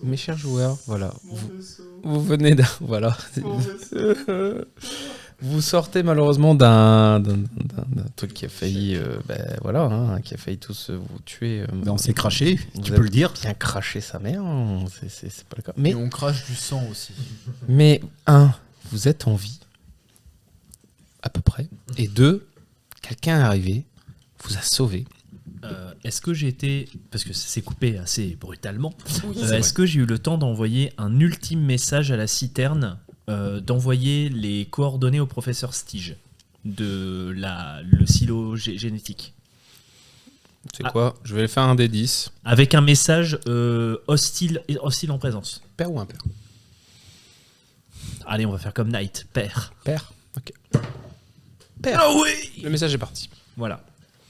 Mes chers joueurs, voilà. Mon vaisseau. Vous venez d'un... Voilà. Mon vaisseau. Vous sortez malheureusement d'un truc qui a failli... qui a failli tous vous tuer. On s'est craché, Vous tu avez peux le dire. bien craché sa mère, hein, c'est pas le cas. Mais, Et on crache du sang aussi. mais vous êtes en vie, à peu près. Et 2, quelqu'un est arrivé, vous a sauvé. Est-ce que j'ai été, parce que ça s'est coupé assez brutalement, c'est est-ce que j'ai eu le temps d'envoyer un ultime message à la citerne, d'envoyer les coordonnées au professeur Stige de le silo génétique, C'est quoi? Je vais faire un des 10. avec un message hostile en présence. Père ou impair? Allez, on va faire comme Knight, père. Père. Ok. Père. Ah oui. Le message est parti. Voilà.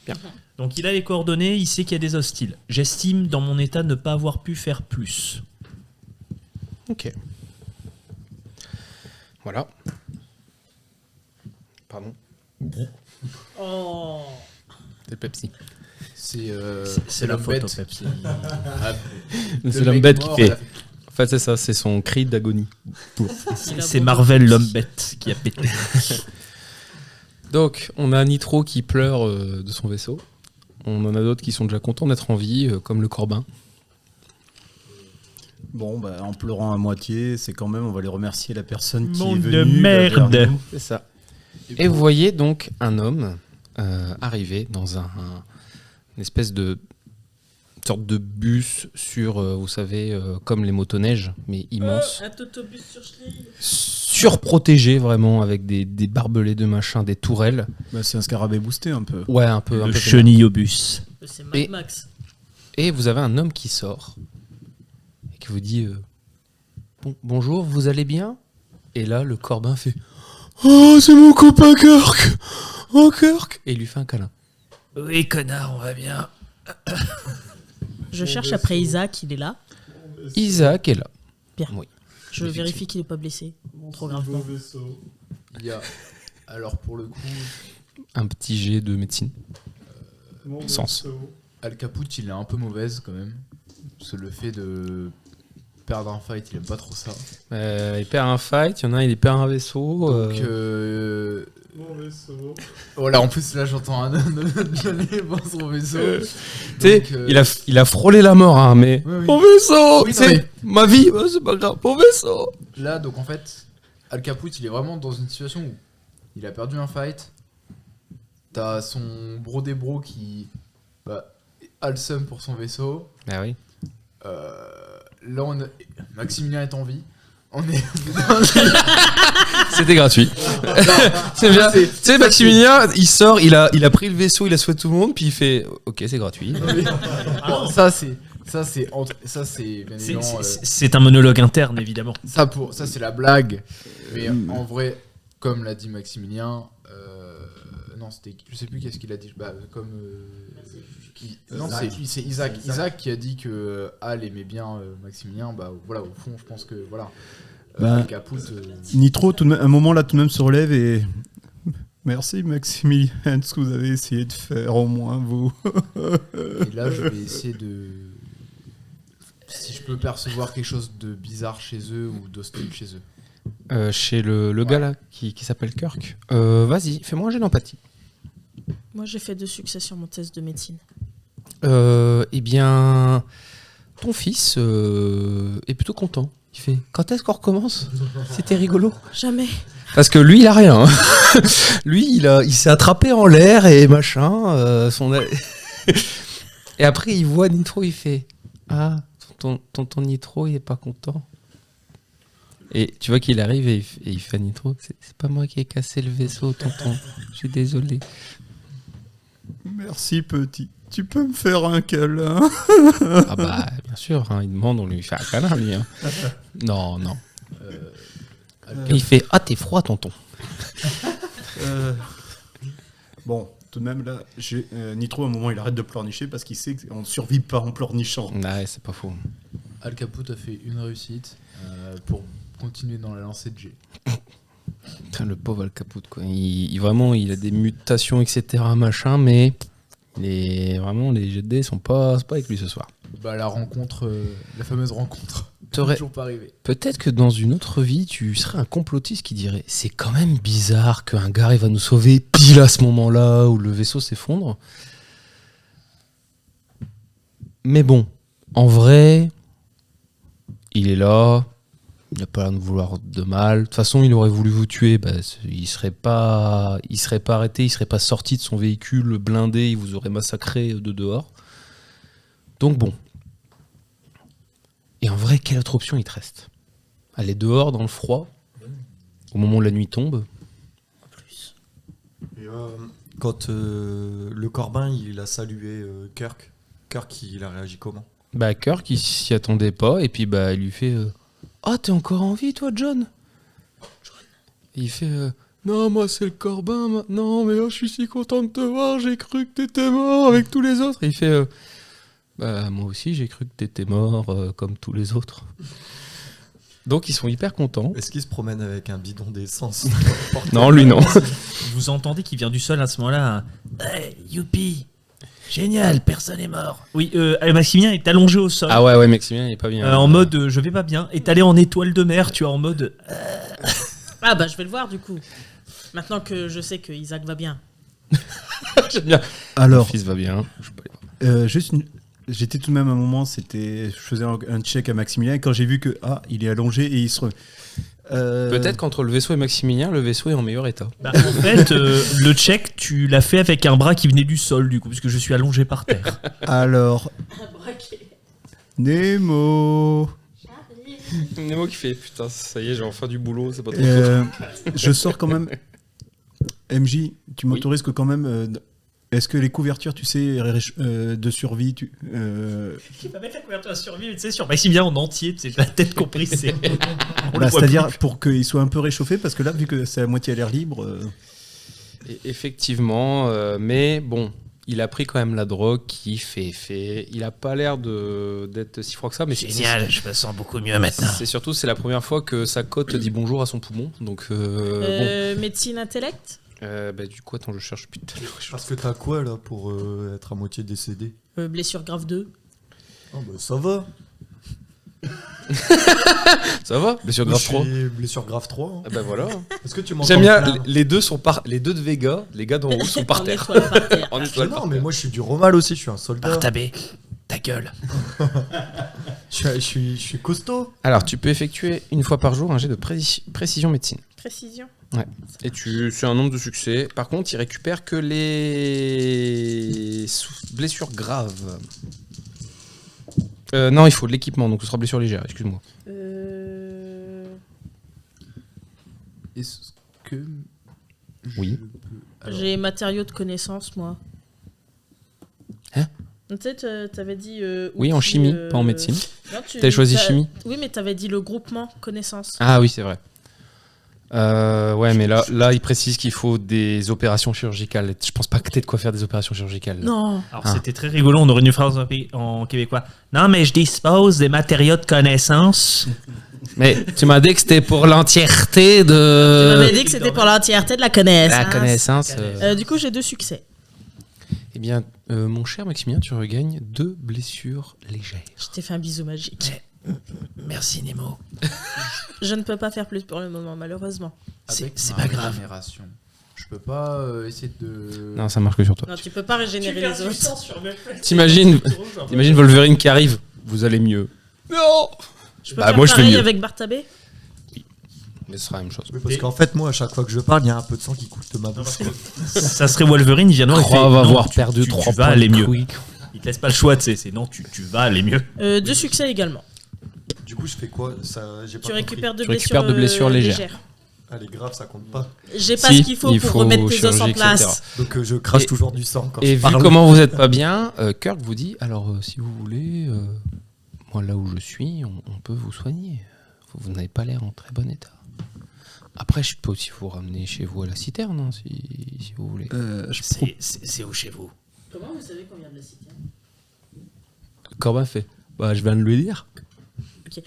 Bien. Donc il a les coordonnées, il sait qu'il y a des hostiles. J'estime dans mon état ne pas avoir pu faire plus. Ok. Voilà. Pardon. Oh. C'est le Pepsi. C'est la l'homme photo bête. Pepsi. C'est Le l'homme mec bête qui mort, fait. là. En fait, c'est ça, c'est son cri d'agonie. C'est Marvel l'homme bête qui a pété. Donc, on a Nitro qui pleure de son vaisseau. On en a d'autres qui sont déjà contents d'être en vie, comme le Corbin. Bon, bah, en pleurant à moitié, c'est quand même, on va les remercier la personne qui est Monde venue. de merde. vers nous. C'est ça. Et vous voyez donc un homme arriver dans une espèce de sorte de bus sur, vous savez, comme les motoneiges, mais immense. Un autobus sur chenille. Surprotégé vraiment, avec des barbelés de machin, des tourelles. Bah, c'est un scarabée boosté un peu. Ouais, un peu. Le un peu chenille au bus. C'est Et- Mad Max. Et vous avez un homme qui sort et qui vous dit bonjour, vous allez bien? Et là, le Corbin fait oh, c'est mon copain Kirk! Oh, Kirk! Et il lui fait un câlin. Oui, connard, on va bien. Je cherche après Isaac, il est là. Isaac est là. Bien. Oui. Je vérifie qu'il n'est pas blessé. Trop gravement. Beau vaisseau. Il y a... Alors pour le coup, Un petit jet de médecine. Mon Sens. vaisseau. Al Caput, il est un peu mauvaise quand même. Parce que le fait de perdre un fight, il aime pas trop ça. Il perd un fight, il y en a un, il perd un vaisseau. Donc Mon vaisseau. voilà, en plus là j'entends un aller voir son vaisseau. Tu sais, Donc, il a frôlé la mort, hein, mais. oui, oui. Mon vaisseau! Oui, C'est non, ma vie, c'est pas grave, mon vaisseau! Là, donc en fait, Al Caput, il est vraiment dans une situation où il a perdu un fight. T'as son bro des bros qui a le seum pour son vaisseau. Ah oui. Là, Maximilien est en vie. On est. C'était gratuit. C'est bien. Tu sais, Maximilien, il sort, il a pris le vaisseau, il a souhaité tout le monde, puis il fait ok, c'est gratuit. Bon, ça c'est bien évidemment. C'est un monologue interne, évidemment. Ça c'est la blague. Mais en vrai, comme l'a dit Maximilien, non c'était, je sais plus qu'est-ce qu'il a dit. Non, c'est Isaac. Isaac qui a dit que Al aimait bien Maximilien. Bah voilà, au fond, je pense que voilà. Al Caput. Nitro, tout de même, un moment là, tout de même se relève et. Merci Maximilien, ce que vous avez essayé de faire, au moins vous. Et là, je vais essayer de. Si je peux percevoir quelque chose de bizarre chez eux ou d'hostile chez eux. Chez le gars là qui s'appelle Kirk. Vas-y, fais-moi un jet d'empathie. Moi, j'ai fait 2 succès sur mon test de médecine. Eh bien, ton fils est plutôt content. Il fait quand est-ce qu'on recommence? C'était rigolo. Jamais. Parce que lui, il a rien. Hein. Lui, il s'est attrapé en l'air et machin. Et après, il voit Nitro, il fait ah, tonton Nitro, il est pas content. Et tu vois qu'il arrive et il fait à Nitro c'est pas moi qui ai cassé le vaisseau, tonton. Je suis désolé. Merci petit. Tu peux me faire un câlin? Ah bah, bien sûr, hein, il demande, on lui fait un câlin, lui. Hein. Non. Et il fait ah, t'es froid, tonton. Bon, tout de même là, Nitro à un moment il arrête de pleurnicher parce qu'il sait qu'on ne survit pas en pleurnichant. Ouais, c'est pas faux. Al Caput a fait une réussite pour continuer dans la lancée de G. Putain, le pauvre Al Caput, quoi. Vraiment, il a des mutations, etc., machin, mais vraiment, les jets de dés sont pas avec lui ce soir. Bah la rencontre, la fameuse rencontre. t'aurais- toujours pas arrivé. Peut-être que dans une autre vie, tu serais un complotiste qui dirait c'est quand même bizarre qu'un gars arrive à nous sauver pile à ce moment-là où le vaisseau s'effondre. Mais bon, en vrai, il est là, il n'a pas l'air de vouloir de mal. De toute façon, il aurait voulu vous tuer, il serait pas arrêté, il serait pas sorti de son véhicule blindé, il vous aurait massacré de dehors. Donc bon. Et en vrai, quelle autre option il te reste ? Aller dehors dans le froid, au moment où la nuit tombe. Et, quand le Corbin il a salué Kirk, il a réagi comment? Bah, Kirk, il s'y attendait pas, et puis il lui fait Ah, t'es encore en vie, toi, John ? Et il fait Non, moi, c'est le Corbin maintenant, mais je suis si content de te voir, j'ai cru que t'étais mort avec tous les autres. Et il fait Bah, moi aussi, j'ai cru que t'étais mort comme tous les autres. Donc, ils sont hyper contents. Est-ce qu'il se promène avec un bidon d'essence? Non, lui, non. Vous entendez qu'il vient du sol à ce moment-là. Hey, youpi, génial, personne est mort. Oui, Maximilien est allongé au sol. Ah ouais, Maximilien, il est pas bien. En mode je vais pas bien. Est allé en étoile de mer, tu vois, en mode. Ah bah je vais le voir du coup. Maintenant que je sais que Isaac va bien. J'aime bien. Alors, Mon fils va bien. Je peux aller voir. j'étais tout de même à un moment, je faisais un check à Maximilien, et quand j'ai vu que il est allongé et il se... Peut-être qu'entre le vaisseau et Maximilien, le vaisseau est en meilleur état. Bah, en fait, le check, tu l'as fait avec un bras qui venait du sol, du coup, puisque je suis allongé par terre. Alors, Nemo. Nemo qui fait putain, ça y est, j'ai enfin du boulot, c'est pas trop. Je sors quand même. MJ, tu m'autorises que quand même. Est-ce que les couvertures, tu sais, de survie, Tu vas mettre la couverture à survie, mais tu sais, sur Maximilien en entier, tu sais, la tête compressée. c'est-à-dire pour qu'il soit un peu réchauffé, parce que là, vu que c'est à moitié à l'air libre. Et effectivement, mais bon, il a pris quand même la drogue qui fait effet. Il a pas l'air d'être si froid que ça, mais Génial, je me sens beaucoup mieux maintenant. c'est la première fois que sa côte dit bonjour à son poumon. Donc bon. Médecine intellect. Du coup, attends, je cherche plus de Parce que t'as quoi là pour être à moitié décédé? Blessure grave 2. Ah bah ça va. Ça va? Blessure grave 3. Blessure grave 3. Hein. Ben voilà. Est-ce que tu m'entends? J'aime bien, les deux de Vega, les gars d'en haut sont par En terre. étoile par terre. En étoile par Non, mais terre. moi je suis du Romal aussi, je suis un soldat. Bartabé, ta gueule. Je suis costaud. Alors, tu peux effectuer une fois par jour un jet de précision médecine. Précision. Ouais. Et c'est un nombre de succès. Par contre, il récupère que les blessures graves. Non, il faut de l'équipement, donc ce sera blessure légère, excuse-moi. Est-ce que. Oui. J'ai matériaux de connaissance, moi. Hein? Tu sais, t'avais dit. Oui, en outils, chimie, pas en médecine. Non, T'avais choisi chimie? Oui, mais t'avais dit le groupement connaissance. Ah oui, c'est vrai. Ouais, mais là, il précise qu'il faut des opérations chirurgicales. Je pense pas que t'aies de quoi faire des opérations chirurgicales. Non. Alors Ah. c'était très rigolo, on aurait une phrase en québécois. Non, mais je dispose des matériaux de connaissance. Mais tu m'as dit que c'était pour l'entièreté Tu de m'avais dit que c'était pour l'entièreté de la connaissance. la connaissance. Du coup, j'ai 2 succès. Eh bien, mon cher Maximilien, tu regagnes 2 blessures légères. Je t'ai fait un bisou magique. Merci Nemo. Je ne peux pas faire plus pour le moment, malheureusement. Avec c'est ma pas grave. régénération, je peux pas essayer de. Non, ça marche que sur toi. Non, tu peux pas régénérer les autres. T'imagines Wolverine qui arrive, vous allez mieux. Non. Je peux Bah, faire moi, je fais pareil mieux. avec Bartabé. Mais ce sera la même chose. Oui, parce qu'en fait, moi, à chaque fois que je parle, il y a un peu de sang qui coule de ma bouche. Ça serait Wolverine, il vient de voir, il fait, Crois non, avoir tu- perdu tu 3 vas points aller de mieux. quick. Il te laisse pas le choix, tu sais, c'est non, tu vas aller mieux. 2 succès également. Du coup, je fais quoi ça, j'ai pas Tu compris. récupères 2 Tu récupères deux blessures légères. Ah, les graves, ça compte pas. J'ai pas Si, ce qu'il faut il pour faut remettre tes os en chirurgie, place. etc. Donc je crache Et- toujours du sang quand Et je vu parle. comment vous êtes pas bien, Kirk vous dit alors si vous voulez, moi là où je suis, on peut vous soigner. Vous n'avez pas l'air en très bon état. Après, je peux aussi vous ramener chez vous à la citerne, hein, si vous voulez. C'est où chez vous? Comment vous savez qu'on vient de la cité? Corbin fait bah, je viens de lui dire. Ok.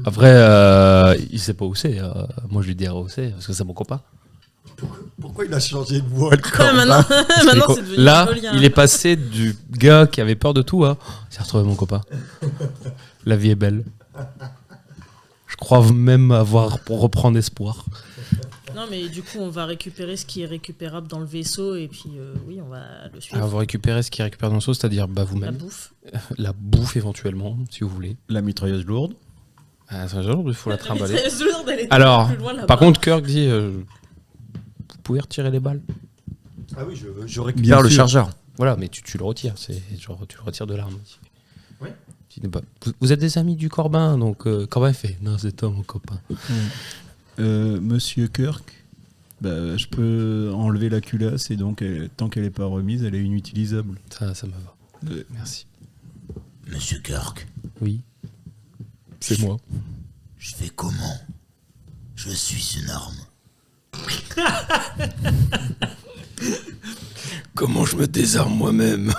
Après, il sait pas où c'est. Moi, je lui dirai où c'est, parce que c'est mon copain. Pourquoi il a changé de voix le Ouais, corps maintenant, maintenant Mais c'est devenu là, joli, hein. il est passé du gars qui avait peur de tout à c'est retrouvé mon copain. La vie est belle. Je crois même avoir pour reprendre espoir. Non, mais du coup, on va récupérer ce qui est récupérable dans le vaisseau et puis oui, on va le suivre. Alors, vous récupérez ce qui récupère dans le saut, c'est-à-dire La vous-même. bouffe. La bouffe éventuellement, si vous voulez. La mitrailleuse lourde. Ah, c'est un genre, il faut la trimballer. mitrailleuse lourde, elle est Alors, plus loin là-bas. par contre, Kirk dit vous pouvez retirer les balles. Ah oui, je Bien récupère le sûr. chargeur. Voilà, mais tu le retires. C'est genre, tu le retires de l'arme. Oui. Tu dis, bah, vous êtes des amis du Corbin, donc Corbin fait non, c'est toi mon copain. Monsieur Kirk, bah, je peux enlever la culasse et donc tant qu'elle n'est pas remise, elle est inutilisable. Ça me va. Merci. Monsieur Kirk, Oui. C'est moi. je fais comment? Je suis une arme. Comment je me désarme moi-même?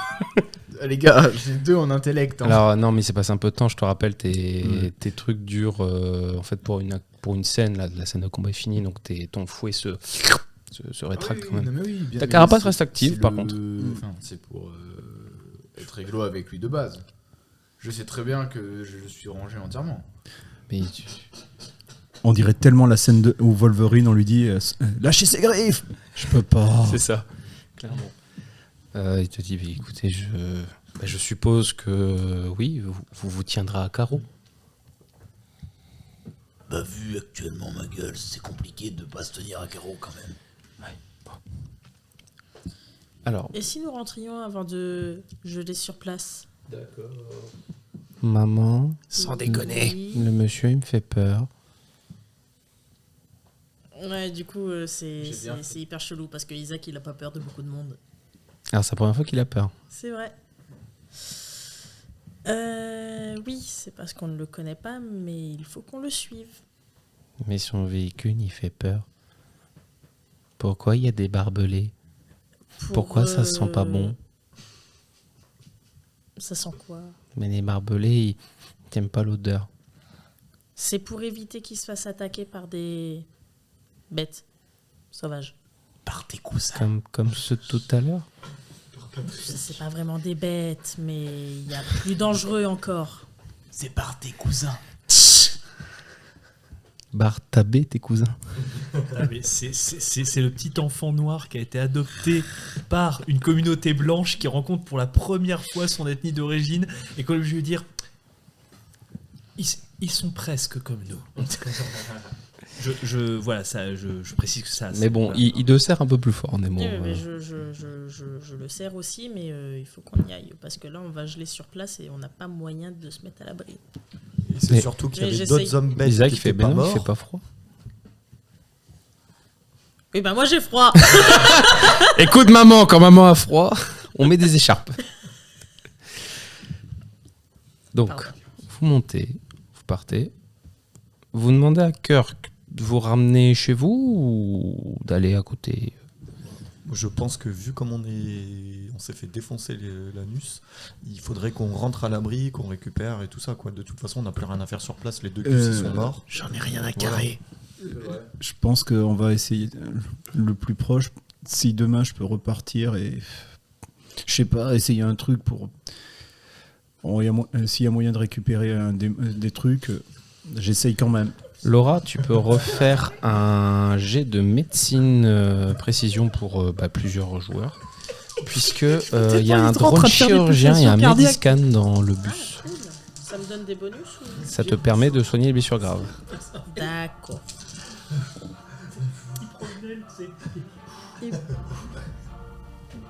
Les gars, j'ai 2 en intellect. Hein. Alors non, mais il s'est passé un peu de temps. Je te rappelle, tes trucs durent en fait pour une scène. La scène de combat est finie, donc ton fouet se rétracte quand même. Non, mais oui, bien, Ta mais carapace c'est- reste active, c'est par le- contre. Enfin, c'est pour être réglo avec lui de base. Je sais très bien que je suis rangé entièrement. Mais On dirait tellement la scène où Wolverine, on lui dit lâchez ses griffes. Je peux pas. c'est ça, clairement. Il te dit, mais écoutez, je suppose que oui, vous tiendrez à carreau. Bah, vu actuellement ma gueule, c'est compliqué de pas se tenir à carreau quand même. Alors, Et si nous rentrions avant de geler sur place? maman, Sans déconner. Oui. le monsieur, il me fait peur. Ouais, du coup, c'est J'ai bien fait. c'est hyper chelou parce que Isaac, il a pas peur de beaucoup de monde. Alors, c'est la première fois qu'il a peur. C'est vrai. Oui, c'est parce qu'on ne le connaît pas, mais il faut qu'on le suive. Mais son véhicule, il fait peur. Pourquoi il y a des barbelés? Pourquoi ça sent pas bon? Ça sent quoi? Mais les barbelés, ils n'aiment pas l'odeur. C'est pour éviter qu'il se fasse attaquer par des bêtes sauvages. Par tes cousins. Comme ceux de tout à l'heure. C'est pas vraiment des bêtes, mais il y a plus dangereux encore. C'est par tes cousins. Bartabé, tes cousins. Ah, mais c'est le petit enfant noir qui a été adopté par une communauté blanche qui rencontre pour la première fois son ethnie d'origine et qu'on lui veut dire ils sont presque comme nous. Voilà, ça, je précise que ça. Mais bon, voilà. il dessert un peu plus fort, Nemo. Mais je le sers aussi, mais il faut qu'on y aille. Parce que là, on va geler sur place et on n'a pas moyen de se mettre à l'abri. Et c'est Mais- surtout qu'il y Mais avait j'essaye. d'autres hommes bêtes Isaac, qui il fait étaient ben pas non, il morts. fait pas froid. Oui, bah moi j'ai froid. Écoute, maman, quand maman a froid, on met des écharpes. Donc, Pardon. vous montez, vous partez. Vous demandez à Kirk de vous ramener chez vous ou d'aller à côté? Je pense que vu comme on s'est fait défoncer l'anus, il faudrait qu'on rentre à l'abri, qu'on récupère et tout ça, quoi. De toute façon, on n'a plus rien à faire sur place. Les deux gus, ils sont morts. J'en ai rien à carrer. Je pense qu'on va essayer le plus proche. Si demain je peux repartir et je sais pas, essayer un truc pour. Bon, s'il y a moyen de récupérer des trucs, j'essaye quand même. Laura, tu peux refaire un jet de médecine précision pour plusieurs joueurs. Puisque il y a un drone chirurgien et un médiscan dans le bus. Ça me donne des bonus ou... Ça te permet de soigner les blessures graves. D'accord.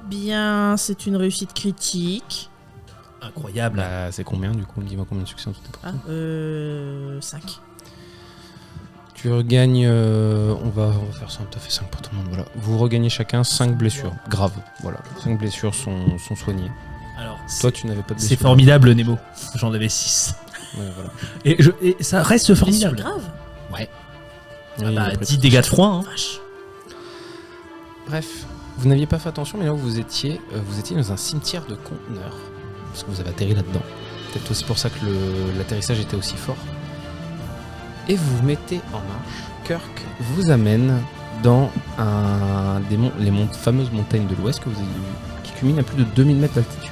Bien, c'est une réussite critique. Incroyable. Bah, c'est combien du coup? Dis-moi combien de succès en tout est parti. 5. Tu regagnes. On va faire ça, t'as fait 5 pour tout le monde. Voilà. Vous regagnez chacun 5 blessures graves. Voilà. 5 blessures sont soignées. Alors, Toi, tu n'avais pas de c'est blessures. formidable, Nemo. J'en avais 6. Ouais, voilà. Et ça reste formidable. grave. Oui, Bah, après 10 tout. dégâts de froid. Hein. Vache. Bref, vous n'aviez pas fait attention, mais là où vous étiez dans un cimetière de conteneurs. Parce que vous avez atterri là-dedans. Peut-être aussi pour ça que l'atterrissage était aussi fort. Et vous vous mettez en marche. Kirk vous amène dans les fameuses montagnes de l'Ouest que vous avez vues, qui culminent à plus de 2000 mètres d'altitude.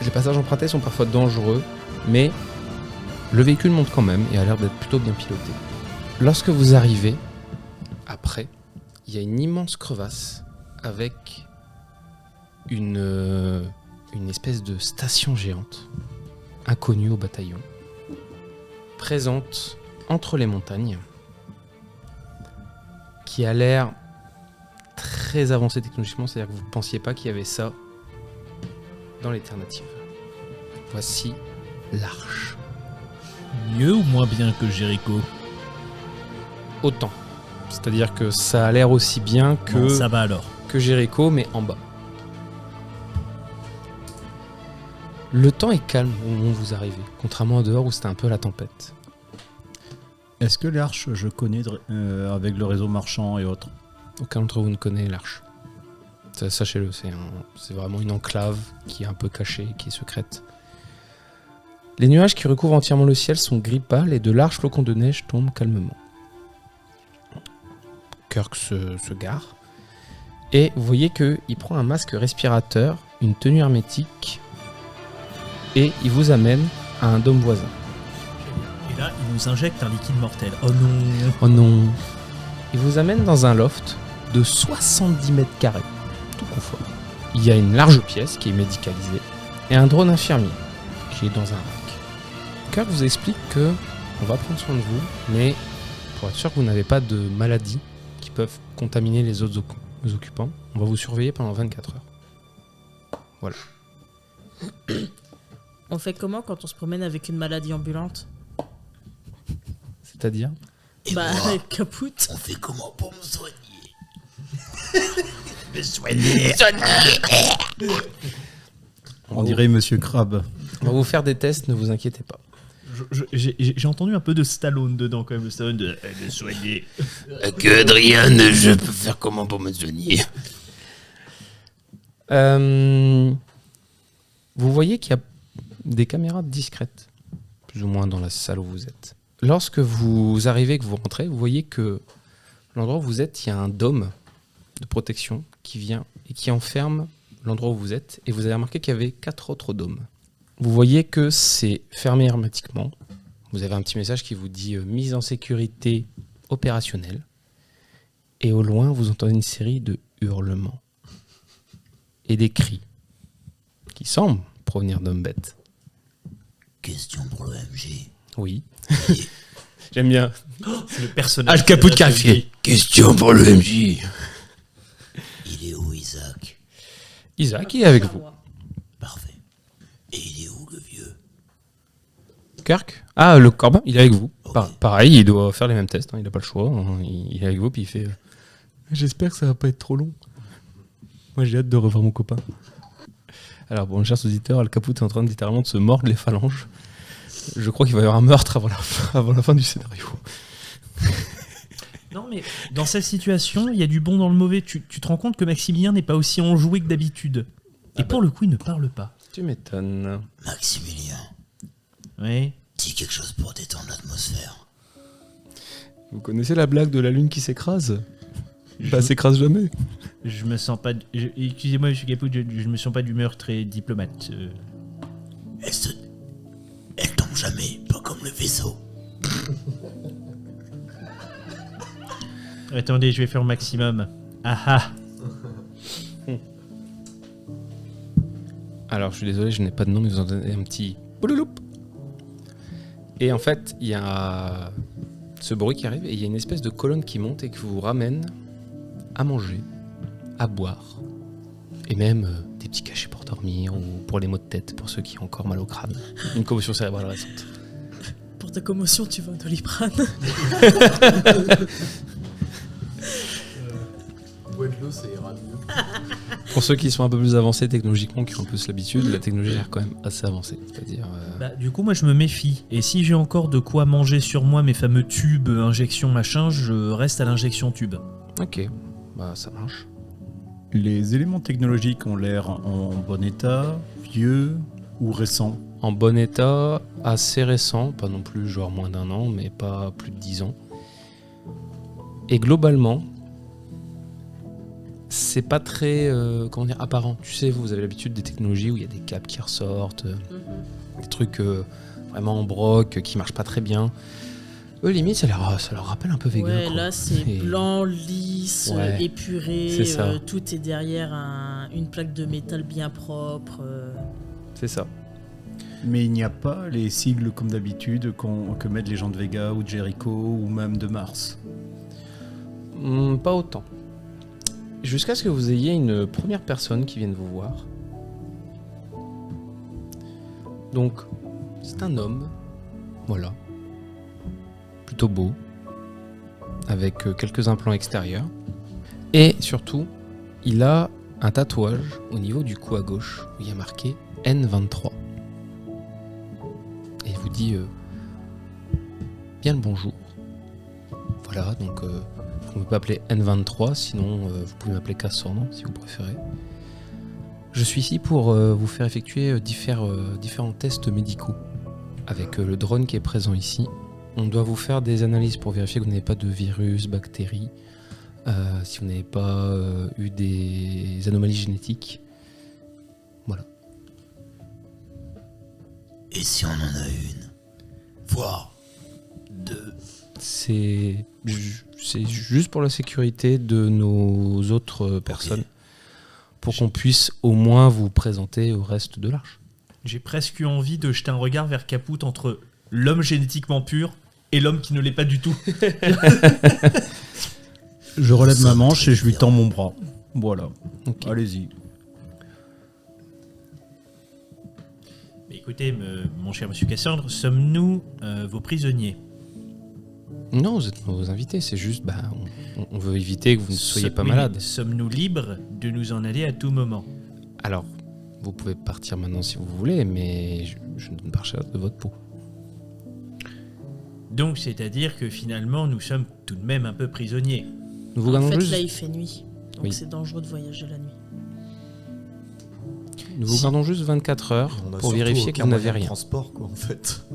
Les passages empruntés sont parfois dangereux, mais le véhicule monte quand même et a l'air d'être plutôt bien piloté. Lorsque vous arrivez, après, il y a une immense crevasse avec une espèce de station géante, inconnue au bataillon, présente entre les montagnes, qui a l'air très avancée technologiquement, c'est-à-dire que vous ne pensiez pas qu'il y avait ça dans l'alternative. Voici l'Arche. Mieux ou moins bien que Jericho? Autant. C'est-à-dire que ça a l'air aussi bien que, Bon, ça va alors. que Jericho, mais en bas. Le temps est calme au moment où vous arrivez, contrairement à dehors où c'était un peu la tempête. Est-ce que l'Arche, je connais avec le réseau marchand et autres? Aucun d'entre vous ne connaît l'Arche. Sachez-le, c'est vraiment une enclave qui est un peu cachée, qui est secrète. Les nuages qui recouvrent entièrement le ciel sont gris pâle et de larges flocons de neige tombent calmement. Kirk se gare et vous voyez qu'il prend un masque respirateur, une tenue hermétique et il vous amène à un dôme voisin. Et là, il nous injecte un liquide mortel. Oh non. Oh non. Il vous amène dans un loft de 70 mètres carrés, tout confort. Il y a une large pièce qui est médicalisée et un drone infirmier qui est dans un rack. Kirk vous explique que on va prendre soin de vous, mais pour être sûr que vous n'avez pas de maladies qui peuvent contaminer les autres occupants, on va vous surveiller pendant 24 heures. Voilà. On fait comment quand on se promène avec une maladie ambulante? C'est-à-dire Et Bah, moi, capoute. on fait comment pour me soigner? Me soigner. On dirait Monsieur Crabbe. On va vous faire des tests, ne vous inquiétez pas. J'ai entendu un peu de Stallone dedans quand même. Le Stallone de soigner. Que Adrien, je peux faire comment pour me soigner? Vous voyez qu'il y a des caméras discrètes, plus ou moins dans la salle où vous êtes. Lorsque vous arrivez, que vous rentrez, vous voyez que l'endroit où vous êtes, il y a un dôme de protection qui vient et qui enferme l'endroit où vous êtes. Et vous avez remarqué qu'il y avait 4 autres dômes. Vous voyez que c'est fermé hermétiquement. Vous avez un petit message qui vous dit mise en sécurité opérationnelle. Et au loin, vous entendez une série de hurlements et des cris qui semblent provenir d'hommes bêtes. Question pour l'OMG. Oui. J'aime bien. C'est le personnage. Al Caput clarifié. Question pour l'OMG. Il est où, Isaac? Isaac est avec vous. Parfait. Et il est où, le vieux? Kirk? Ah, le Corbin, il est avec vous. Ok. Pareil, il doit faire les mêmes tests, hein, il n'a pas le choix. Hein, il est avec vous, puis il fait j'espère que ça va pas être trop long. Moi, j'ai hâte de revoir mon copain. Alors, bon, chers auditeurs, Al Caput est en train de littéralement de se mordre les phalanges. Je crois qu'il va y avoir un meurtre avant la fin du scénario. Non, mais dans cette situation, il y a du bon dans le mauvais. Tu te rends compte que Maximilien n'est pas aussi enjoué que d'habitude. Et pour le coup, il ne parle pas. Tu m'étonnes. Maximilien, Oui. dis quelque chose pour détendre l'atmosphère. Vous connaissez la blague de la lune qui s'écrase? Bah, s'écrase jamais. Je me sens pas. Excusez-moi, monsieur Caput, je me sens pas d'humeur très diplomate. Elle tombe jamais, pas comme le vaisseau. Attendez, je vais faire au maximum. Ah ah. Alors, je suis désolé, je n'ai pas de nom, mais vous entendez un petit poulouloup. Et en fait, il y a ce bruit qui arrive et il y a une espèce de colonne qui monte et qui vous ramène à manger, à boire, et même des petits cachets pour dormir ou pour les maux de tête, pour ceux qui ont encore mal au crâne. Une commotion cérébrale récente. Pour ta commotion, tu veux un Doliprane? Bois de l'eau, ça ira mieux. Pour ceux qui sont un peu plus avancés technologiquement, qui ont un peu l'habitude, la technologie a l'air quand même assez avancée. C'est-à-dire, Bah, du coup, moi, je me méfie. Et si j'ai encore de quoi manger sur moi, mes fameux tubes, injection, machin, je reste à l'injection tube. ok, bah ça marche. Les éléments technologiques ont l'air en bon état, vieux ou récents. En bon état, assez récent, pas non plus genre moins d'1 an, mais pas plus de 10 ans. Et globalement, c'est pas très comment dire, apparent. Tu sais, vous avez l'habitude des technologies où il y a des câbles qui ressortent, des trucs vraiment en broc, qui marchent pas très bien. Eux, limite, ça leur rappelle un peu Vega. Ouais, quoi. là c'est Et- blanc, lisse, Ouais, épuré, c'est ça. tout est derrière une plaque de métal bien propre. C'est ça. Mais il n'y a pas les sigles comme d'habitude que mettent les gens de Vega ou de Jericho ou même de Mars. Pas autant. Jusqu'à ce que vous ayez une première personne qui vienne vous voir. Donc, c'est un homme, voilà, plutôt beau, avec quelques implants extérieurs. Et surtout, il a un tatouage au niveau du cou à gauche où il y a marqué N23. Et il vous dit bien le bonjour. Voilà, donc vous ne pouvez pas appeler N23, sinon vous pouvez m'appeler Cassandre si vous préférez. Je suis ici pour vous faire effectuer différents tests médicaux. Avec le drone qui est présent ici, on doit vous faire des analyses pour vérifier que vous n'avez pas de virus, bactéries, si vous n'avez pas eu des anomalies génétiques. Voilà. Et si on en a une, voire deux, C'est juste pour la sécurité de nos autres personnes, pour qu'on puisse au moins vous présenter au reste de l'arche. J'ai presque eu envie de jeter un regard vers Caput entre l'homme génétiquement pur et l'homme qui ne l'est pas du tout. Je relève Ça, ma manche et je lui bien. tends mon bras. Voilà, Ok. allez-y. Mais écoutez, mon cher monsieur Cassandre, sommes-nous vos prisonniers? Non, vous êtes nos invités, c'est juste, on veut éviter que vous ne soyez pas Oui, malade. mais sommes-nous libres de nous en aller à tout moment? Alors, vous pouvez partir maintenant si vous voulez, mais je ne donne pas cher de votre peau. Donc, c'est-à-dire que finalement, nous sommes tout de même un peu prisonniers. Nous vous En gardons fait, juste, là il fait nuit, donc Oui. c'est dangereux de voyager la nuit. nous vous gardons juste 24 heures On a pour surtout vérifier que aucun vous n'avez moyen de rien. transport, quoi, en fait.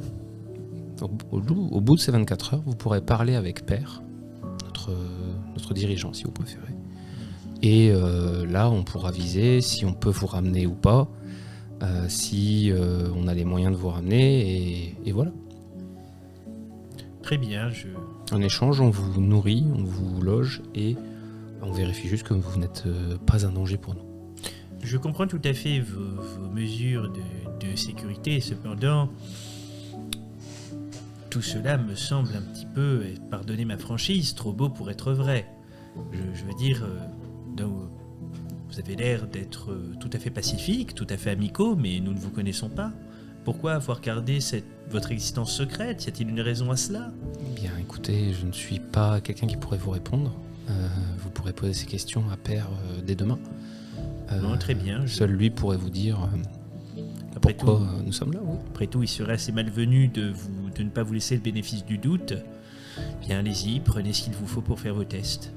Au bout de ces 24 heures, vous pourrez parler avec Père, notre dirigeant si vous préférez. Et là, on pourra viser si on peut vous ramener ou pas, si on a les moyens de vous ramener, et voilà. Très bien, En échange, on vous nourrit, on vous loge, et on vérifie juste que vous n'êtes pas un danger pour nous. je comprends tout à fait vos mesures de sécurité. Cependant, tout cela me semble un petit peu, et pardonnez ma franchise, trop beau pour être vrai. Je veux dire, vous avez l'air d'être tout à fait pacifique, tout à fait amicaux, mais nous ne vous connaissons pas. Pourquoi avoir gardé votre existence secrète? Y a-t-il une raison à cela? Bien, écoutez, je ne suis pas quelqu'un qui pourrait vous répondre. Vous pourrez poser ces questions à Père dès demain. Non, très bien. Seul lui pourrait vous dire Après pourquoi tout, nous sommes là. Oui. Après tout, il serait assez malvenu de ne pas vous laisser le bénéfice du doute. Bien, allez-y, prenez ce qu'il vous faut pour faire vos tests.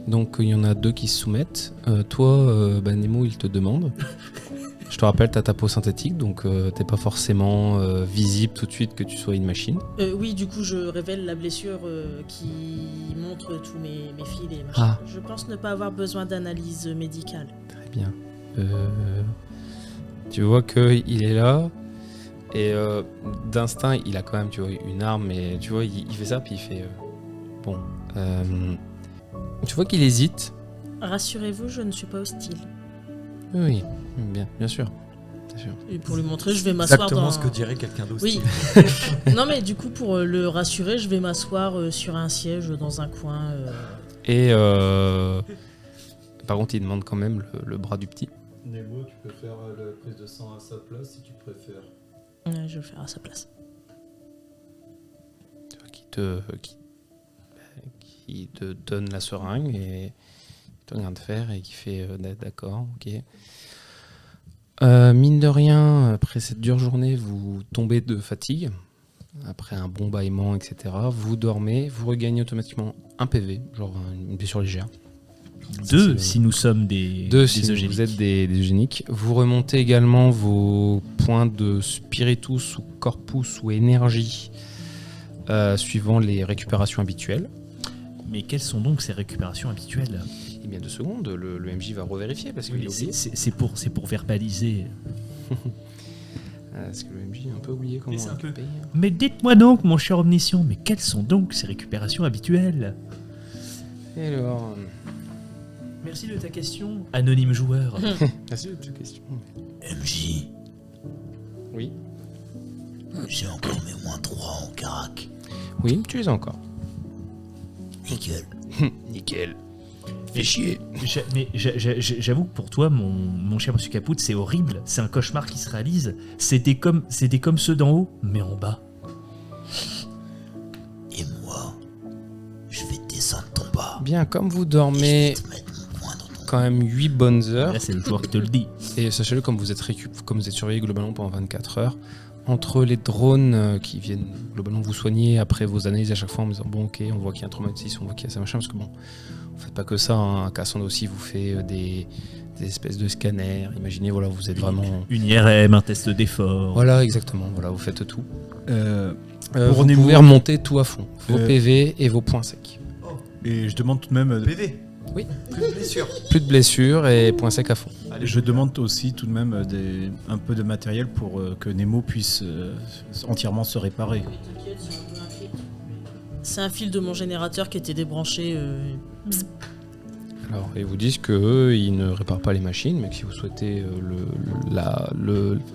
Donc il y en a 2 qui se soumettent. Toi, Nemo, il te demande. Je te rappelle, t'as ta peau synthétique, donc t'es pas forcément visible tout de suite que tu sois une machine. Oui, du coup, je révèle la blessure qui montre tous mes fils et machin. Ah. Je pense ne pas avoir besoin d'analyse médicale. Très bien. Tu vois qu'il est là, et d'instinct, il a quand même, tu vois, une arme, mais tu vois, il fait ça, puis il fait... bon. Tu vois qu'il hésite. Rassurez-vous, je ne suis pas hostile. Oui, bien sûr. Bien sûr. Et pour lui montrer, je vais m'asseoir Exactement dans... ce que dirait quelqu'un d'hostile. Oui. Non, mais du coup, pour le rassurer, je vais m'asseoir sur un siège dans un coin. Et par contre, il demande quand même le bras du petit. Nemo, tu peux faire la prise de sang à sa place si tu préfères. Ouais, je vais le faire à sa place. Tu vois, qui te donne la seringue et il te regarde faire et qui fait d'accord, ok. Mine de rien, après cette dure journée, vous tombez de fatigue. Après un bon bâillement, etc. Vous dormez, vous regagnez automatiquement un PV, genre une blessure légère. 2 c'est- si nous sommes des 2 si eugéniques. vous êtes des eugéniques. Vous remontez également vos points de spiritus ou corpus ou énergie suivant les récupérations habituelles. Mais quelles sont donc ces récupérations habituelles? Eh bien 2 secondes, le MJ va revérifier parce qu'il a oublié. C'est pour verbaliser. Parce que le MJ a un peu oublié comment c'est un peu- récupérer. Mais dites-moi donc, mon cher omniscient, mais quelles sont donc ces récupérations habituelles? Et alors, Merci de ta question, anonyme joueur. c'est une petite question. MJ, Oui. j'ai encore mes -3 en carac. Oui, tu les as encore. Nickel. Nickel. Fais chier. J'avoue que pour toi, mon cher monsieur Caput, c'est horrible. C'est un cauchemar qui se réalise. C'était comme ceux d'en haut, mais en bas. Et moi, je vais descendre ton bas. Bien, comme vous dormez Je vais te mettre mon poing dans ton... quand même 8 bonnes heures, Là, c'est le joueur qui te le dit. et sachez-le, comme vous êtes surveillé globalement pendant 24 heures, entre les drones qui viennent globalement vous soigner après vos analyses à chaque fois en me disant bon ok, on voit qu'il y a un traumatisme, on voit qu'il y a ça machin, parce que bon, vous faites pas que ça, hein. Cassandre aussi vous fait des espèces de scanners, imaginez, voilà, vous êtes vraiment... Une IRM, un test d'effort. Voilà, exactement, voilà, vous faites tout. Pour Vous Nemo- pouvez remonter tout à fond, vos Euh, PV et vos points secs. Et je demande tout de même, PV. Oui. Plus de blessures. Plus de blessures et points secs à fond. je demande aussi tout de même un peu de matériel pour que Nemo puisse entièrement se réparer. C'est un fil de mon générateur qui était débranché. Alors, ils vous disent que eux, ils ne réparent pas les machines, mais que si vous souhaitez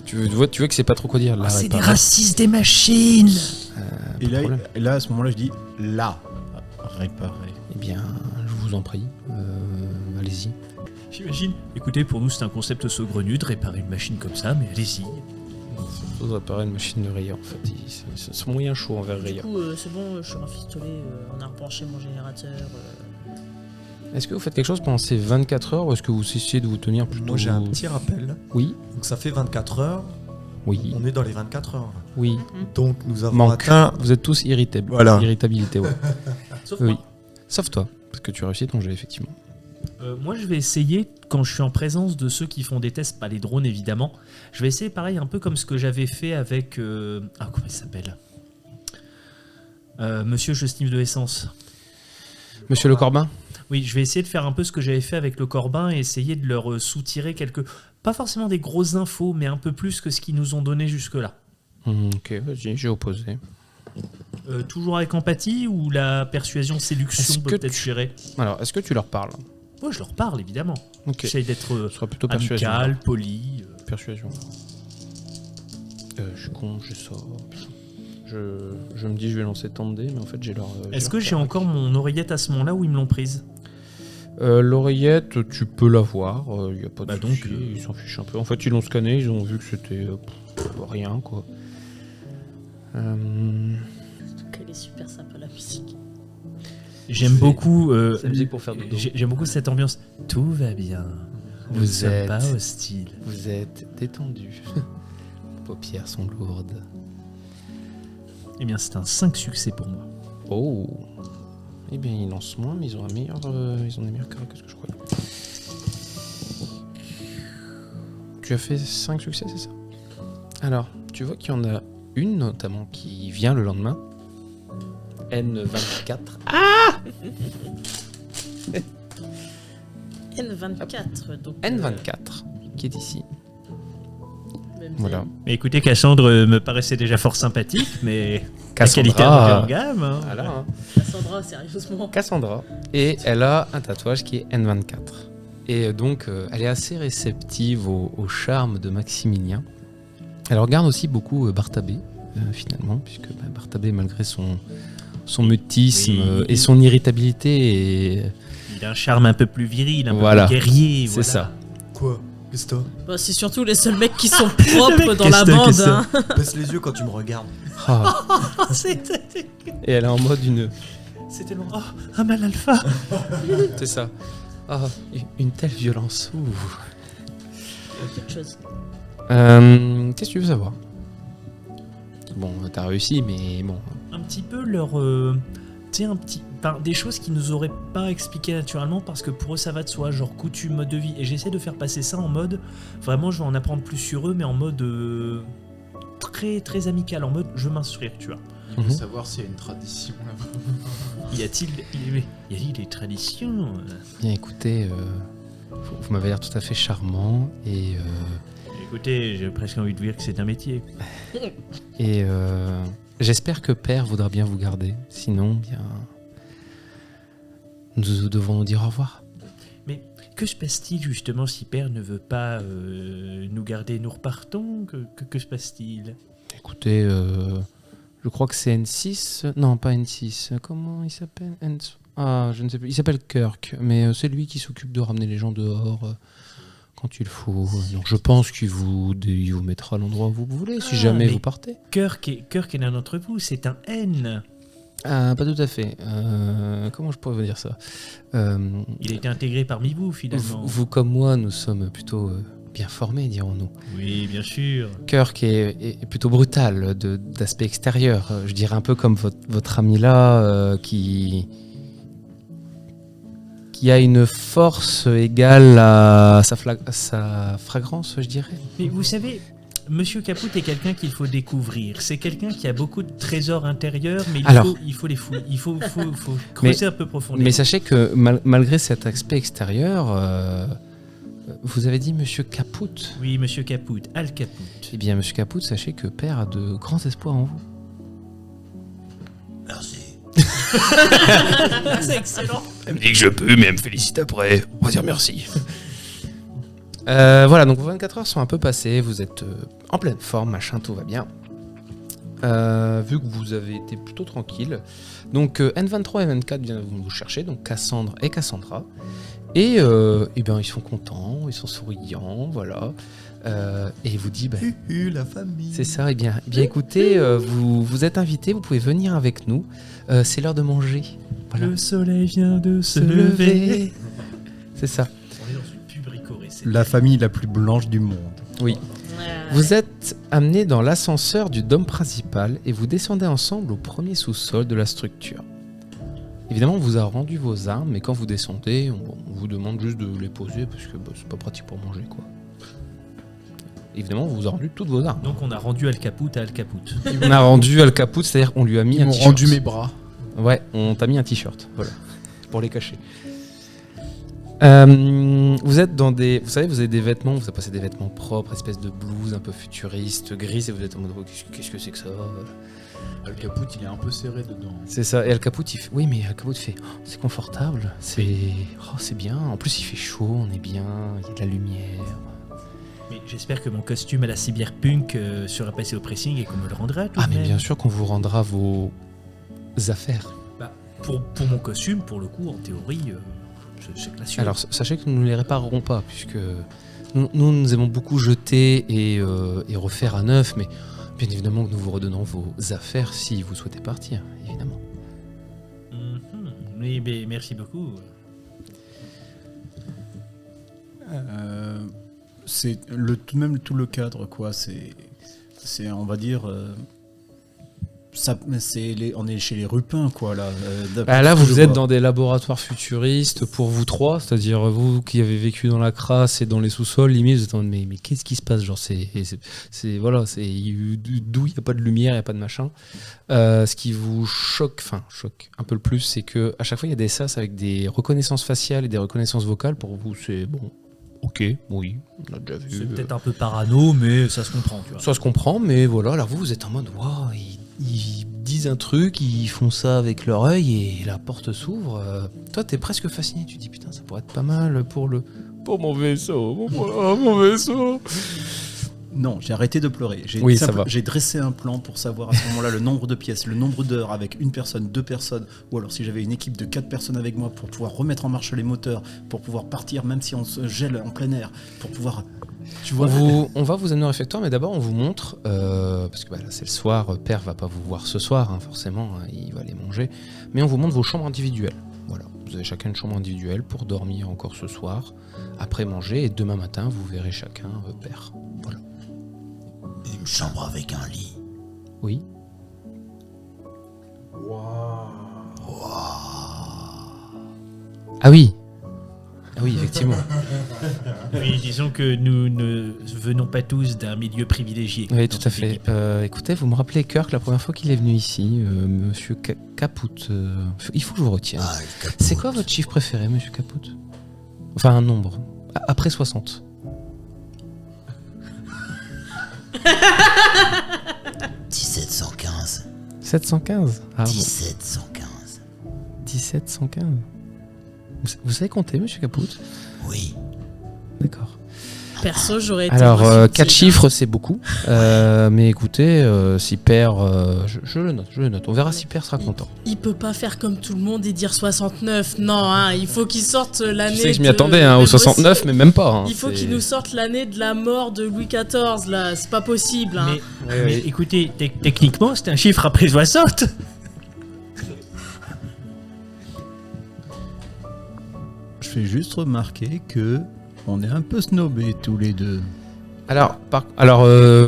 tu vois que c'est pas trop quoi dire. La C'est des réparer, racistes des machines. Et pas de là, problème. à ce moment-là, je dis là, réparer. Eh bien, je vous en prie, allez-y. J'imagine. Écoutez, pour nous, c'est un concept saugrenu de réparer une machine comme ça, mais allez-y. Surtout de réparer une machine de rayeur, en fait. C'est moyen chaud envers Du rayeur. coup, c'est bon, je suis rafistolé. On a rebranché mon générateur. Est-ce que vous faites quelque chose pendant ces 24 heures ou est-ce que vous essayez de vous tenir plutôt... Moi j'ai un petit rappel. Oui, Donc ça fait 24 heures. oui, On est dans les 24 heures. oui. Donc nous avons Manque. atteint. Vous êtes tous irritables. Voilà. Irritabilité, ouais. Sauf Oui. moi. Sauf toi, parce que tu as réussi ton jet, effectivement. Moi, je vais essayer, quand je suis en présence de ceux qui font des tests, pas les drones évidemment, je vais essayer pareil, un peu comme ce que j'avais fait avec... comment il s'appelle Monsieur je sniff de essence. Monsieur Le Corbin? Oui, je vais essayer de faire un peu ce que j'avais fait avec le Corbin et essayer de leur soutirer quelques... Pas forcément des grosses infos, mais un peu plus que ce qu'ils nous ont donné jusque-là. Ok, vas-y, j'ai opposé. Toujours avec empathie ou la persuasion séduction Est-ce peut que peut-être tu- gérer? Alors, est-ce que tu leur parles? Moi, je leur parle évidemment. Ok. J'essaye d'être Ce sera plutôt persuasion. amical, poli. Persuasion. Je suis con, je sors. Je me dis je vais lancer tant de dés, mais en fait j'ai leur. Est-ce que j'ai encore mon oreillette à ce moment-là où ils me l'ont prise? L'oreillette, tu peux l'avoir, y a pas de Bah souci, donc, ils s'en fichent un peu. En fait, ils l'ont scanné, ils ont vu que c'était rien quoi. Elle est super sympa la musique. J'aime beaucoup. C'est la musique pour faire dodo. J'aime beaucoup cette ambiance. Tout va bien. Nous ne Vous sommes êtes- pas hostiles. Vous êtes détendu. Les paupières sont lourdes. Eh bien, c'est un 5 succès pour moi. Oh. Eh bien, ils lancent moins, mais ils ont des meilleurs carrés que ce que je croyais. Tu as fait 5 succès, c'est ça? Alors, tu vois qu'il y en a une notamment qui vient le lendemain. N24. N24, donc. N24, qui est ici. Même Voilà. Mais écoutez, Cassandre me paraissait déjà fort sympathique, mais la qualité Cassandra. a en gamme. Hein. Voilà, hein. Cassandra, sérieusement. Cassandra. Et elle a un tatouage qui est N24. Et donc, elle est assez réceptive au charme de Maximilien. Elle regarde aussi beaucoup Bartabé, finalement, puisque Bartabé, malgré son mutisme Oui. et son irritabilité, Il a un charme un peu plus viril, un Voilà. peu plus guerrier. c'est ça. Quoi? Qu'est-ce que Bah, c'est surtout les seuls mecs qui sont propres dans la Qu'est-ce bande. que c'est Hein. t'as? Baisse les yeux quand tu me regardes. Ah. C'est Et elle est en mode une... tellement. Oh, un mal alpha. C'est ça. Ah, une telle violence. Ouh. Quelque chose. Qu'est-ce que tu veux savoir? Bon, t'as réussi, mais bon. Un petit peu leur. Tu sais, des choses qu'ils nous auraient pas expliquées naturellement parce que pour eux ça va de soi, genre coutume, mode de vie. Et j'essaie de faire passer ça en mode. Vraiment, je vais en apprendre plus sur eux, mais en mode. Très, très amical, en mode je veux m'instruire, tu vois. Il Mhm. faut savoir s'il y a une tradition là-bas. Y a-t-il des traditions Bien écoutez, vous m'avez l'air tout à fait charmant et Écoutez, j'ai presque envie de dire que c'est un métier. Et j'espère que Père voudra bien vous garder. Sinon, bien, nous devons nous dire au revoir. Mais que se passe-t-il justement si Père ne veut pas nous garder? Nous repartons? Que se passe-t-il? Écoutez, je crois que c'est N6. Non, pas N6. Comment il s'appelle? Je ne sais plus. Il s'appelle Kirk, mais c'est lui qui s'occupe de ramener les gens dehors quand il faut. Donc je pense qu'il vous mettra à l'endroit où vous voulez, si jamais mais vous partez. Kirk est l'un d'entre vous, c'est un N. Ah, pas tout à fait. Comment je pourrais vous dire ça? Il a été intégré parmi vous finalement. Vous comme moi, nous sommes plutôt bien formés, dirons-nous. Oui, bien sûr. Kirk est plutôt brutal d'aspect extérieur. Je dirais un peu comme votre ami là, qui a une force égale à sa fragrance, je dirais. Mais vous savez, Monsieur Caput est quelqu'un qu'il faut découvrir. C'est quelqu'un qui a beaucoup de trésors intérieurs, mais il faut les fouiller. Il faut creuser un peu profondément. Mais sachez que malgré cet aspect extérieur, vous avez dit Monsieur Caput. Oui, Monsieur Caput, Al Caput. Eh bien, Monsieur Caput, sachez que Père a de grands espoirs en vous. Merci. C'est excellent. Elle me dit que je peux, mais elle me félicite après. On va dire merci. Voilà, donc vos 24 heures sont un peu passées, vous êtes en pleine forme, machin, tout va bien. Vu que vous avez été plutôt tranquille. Donc N23 et N24 viennent vous chercher, donc Cassandre et Cassandra. Et bien ils sont contents, ils sont souriants, voilà. Et il vous dit, La famille. c'est ça, et bien écoutez, vous êtes invités, vous pouvez venir avec nous. C'est l'heure de manger. Voilà. Le soleil vient de se lever. C'est ça. On est dans une pub ricorée. La famille la plus blanche du monde. Oui. Vous êtes amenés dans l'ascenseur du dôme principal et vous descendez ensemble au premier sous-sol de la structure. Évidemment, on vous a rendu vos armes, mais quand vous descendez, on vous demande juste de les poser parce que c'est pas pratique pour manger, quoi. Évidemment, on vous a rendu toutes vos armes. Donc on a rendu Al Caput à Al Caput. On a rendu Al Caput, c'est-à-dire qu'on lui a mis Ils un m'ont t-shirt. rendu mes bras. Ouais, on t'a mis un t-shirt, voilà, pour les cacher. Vous êtes dans des... Vous savez, vous avez des vêtements, vous avez passé des vêtements propres, espèce de blouse un peu futuriste, grise, et vous êtes en mode, oh, qu'est-ce que c'est que ça? Al Caput, il est un peu serré dedans. C'est ça, et Al Caput, il fait... Oui, mais Al Caput fait, oh, c'est confortable, c'est bien, en plus il fait chaud, on est bien, il y a de la lumière. Mais j'espère que mon costume à la cyberpunk sera passé au pressing et qu'on me le rendra tout Ah, de mais même. bien sûr qu'on vous rendra vos affaires. Pour mon costume, pour le coup, en théorie, c'est classique. Alors, sachez que nous ne les réparerons pas, puisque nous aimons beaucoup jeter et refaire à neuf, mais bien évidemment que nous vous redonnerons vos affaires si vous souhaitez partir, évidemment. Oui, mais merci beaucoup. C'est tout le cadre, quoi. C'est on va dire. On est chez les Rupins, quoi, là. Là, vous êtes dans des laboratoires futuristes pour vous trois, c'est-à-dire vous qui avez vécu dans la crasse et dans les sous-sols, limite, vous êtes en mode, mais qu'est-ce qui se passe? Genre, voilà, d'où il n'y a pas de lumière, il n'y a pas de machin. Ce qui vous choque un peu le plus, c'est que à chaque fois, il y a des sas avec des reconnaissances faciales et des reconnaissances vocales. Pour vous, c'est bon. Ok, oui, on a déjà vu. C'est peut-être un peu parano, mais ça se comprend, tu vois. Ça se comprend, mais voilà, alors vous êtes en mode, waouh, ils disent un truc, ils font ça avec leur œil et la porte s'ouvre. Toi, t'es presque fasciné, tu dis, putain, ça pourrait être pas mal pour mon vaisseau, mon vaisseau. Non, j'ai arrêté de pleurer. Ça va. J'ai dressé un plan pour savoir à ce moment-là le nombre de pièces, le nombre d'heures avec une personne, 2 personnes, ou alors si j'avais une équipe de 4 personnes avec moi pour pouvoir remettre en marche les moteurs, pour pouvoir partir même si on se gèle en plein air, pour pouvoir... Tu vois, On va vous amener au réfectoire, mais d'abord on vous montre, parce que là c'est le soir, Père va pas vous voir ce soir, hein, forcément, hein, il va aller manger, mais on vous montre vos chambres individuelles. Voilà, vous avez chacun une chambre individuelle pour dormir encore ce soir, après manger, et demain matin vous verrez chacun Père. Voilà. Une chambre avec un lit. Oui. Ah oui. Ah oui, effectivement. Oui, disons que nous ne venons pas tous d'un milieu privilégié. Oui, dans tout à cette fait. équipe. Écoutez, vous me rappelez Kirk la première fois qu'il est venu ici, Monsieur Caput. Il faut que je vous retienne. Ah, le Caput. C'est quoi votre chiffre préféré, Monsieur Caput? Enfin, un nombre. Après 60. 1715. 715. Ah bon. 1715. 1715. Vous savez compter, monsieur Caput? Oui. D'accord. Perso, j'aurais été. Alors, aussi 4 petite, chiffres, c'est beaucoup. Mais écoutez, si père. Je le note. On verra si père sera content. Il peut pas faire comme tout le monde et dire 69. Non, hein, il faut qu'il sorte l'année. Tu sais que je m'y de- attendais, hein, mais au moi 69, aussi. mais même pas. Hein, Il faut c'est- qu'il nous sorte l'année de la mort de Louis XIV, là. C'est pas possible, hein. Mais écoutez, techniquement, c'est un chiffre après 60. Je fais juste remarquer que on est un peu snobés tous les deux. Alors,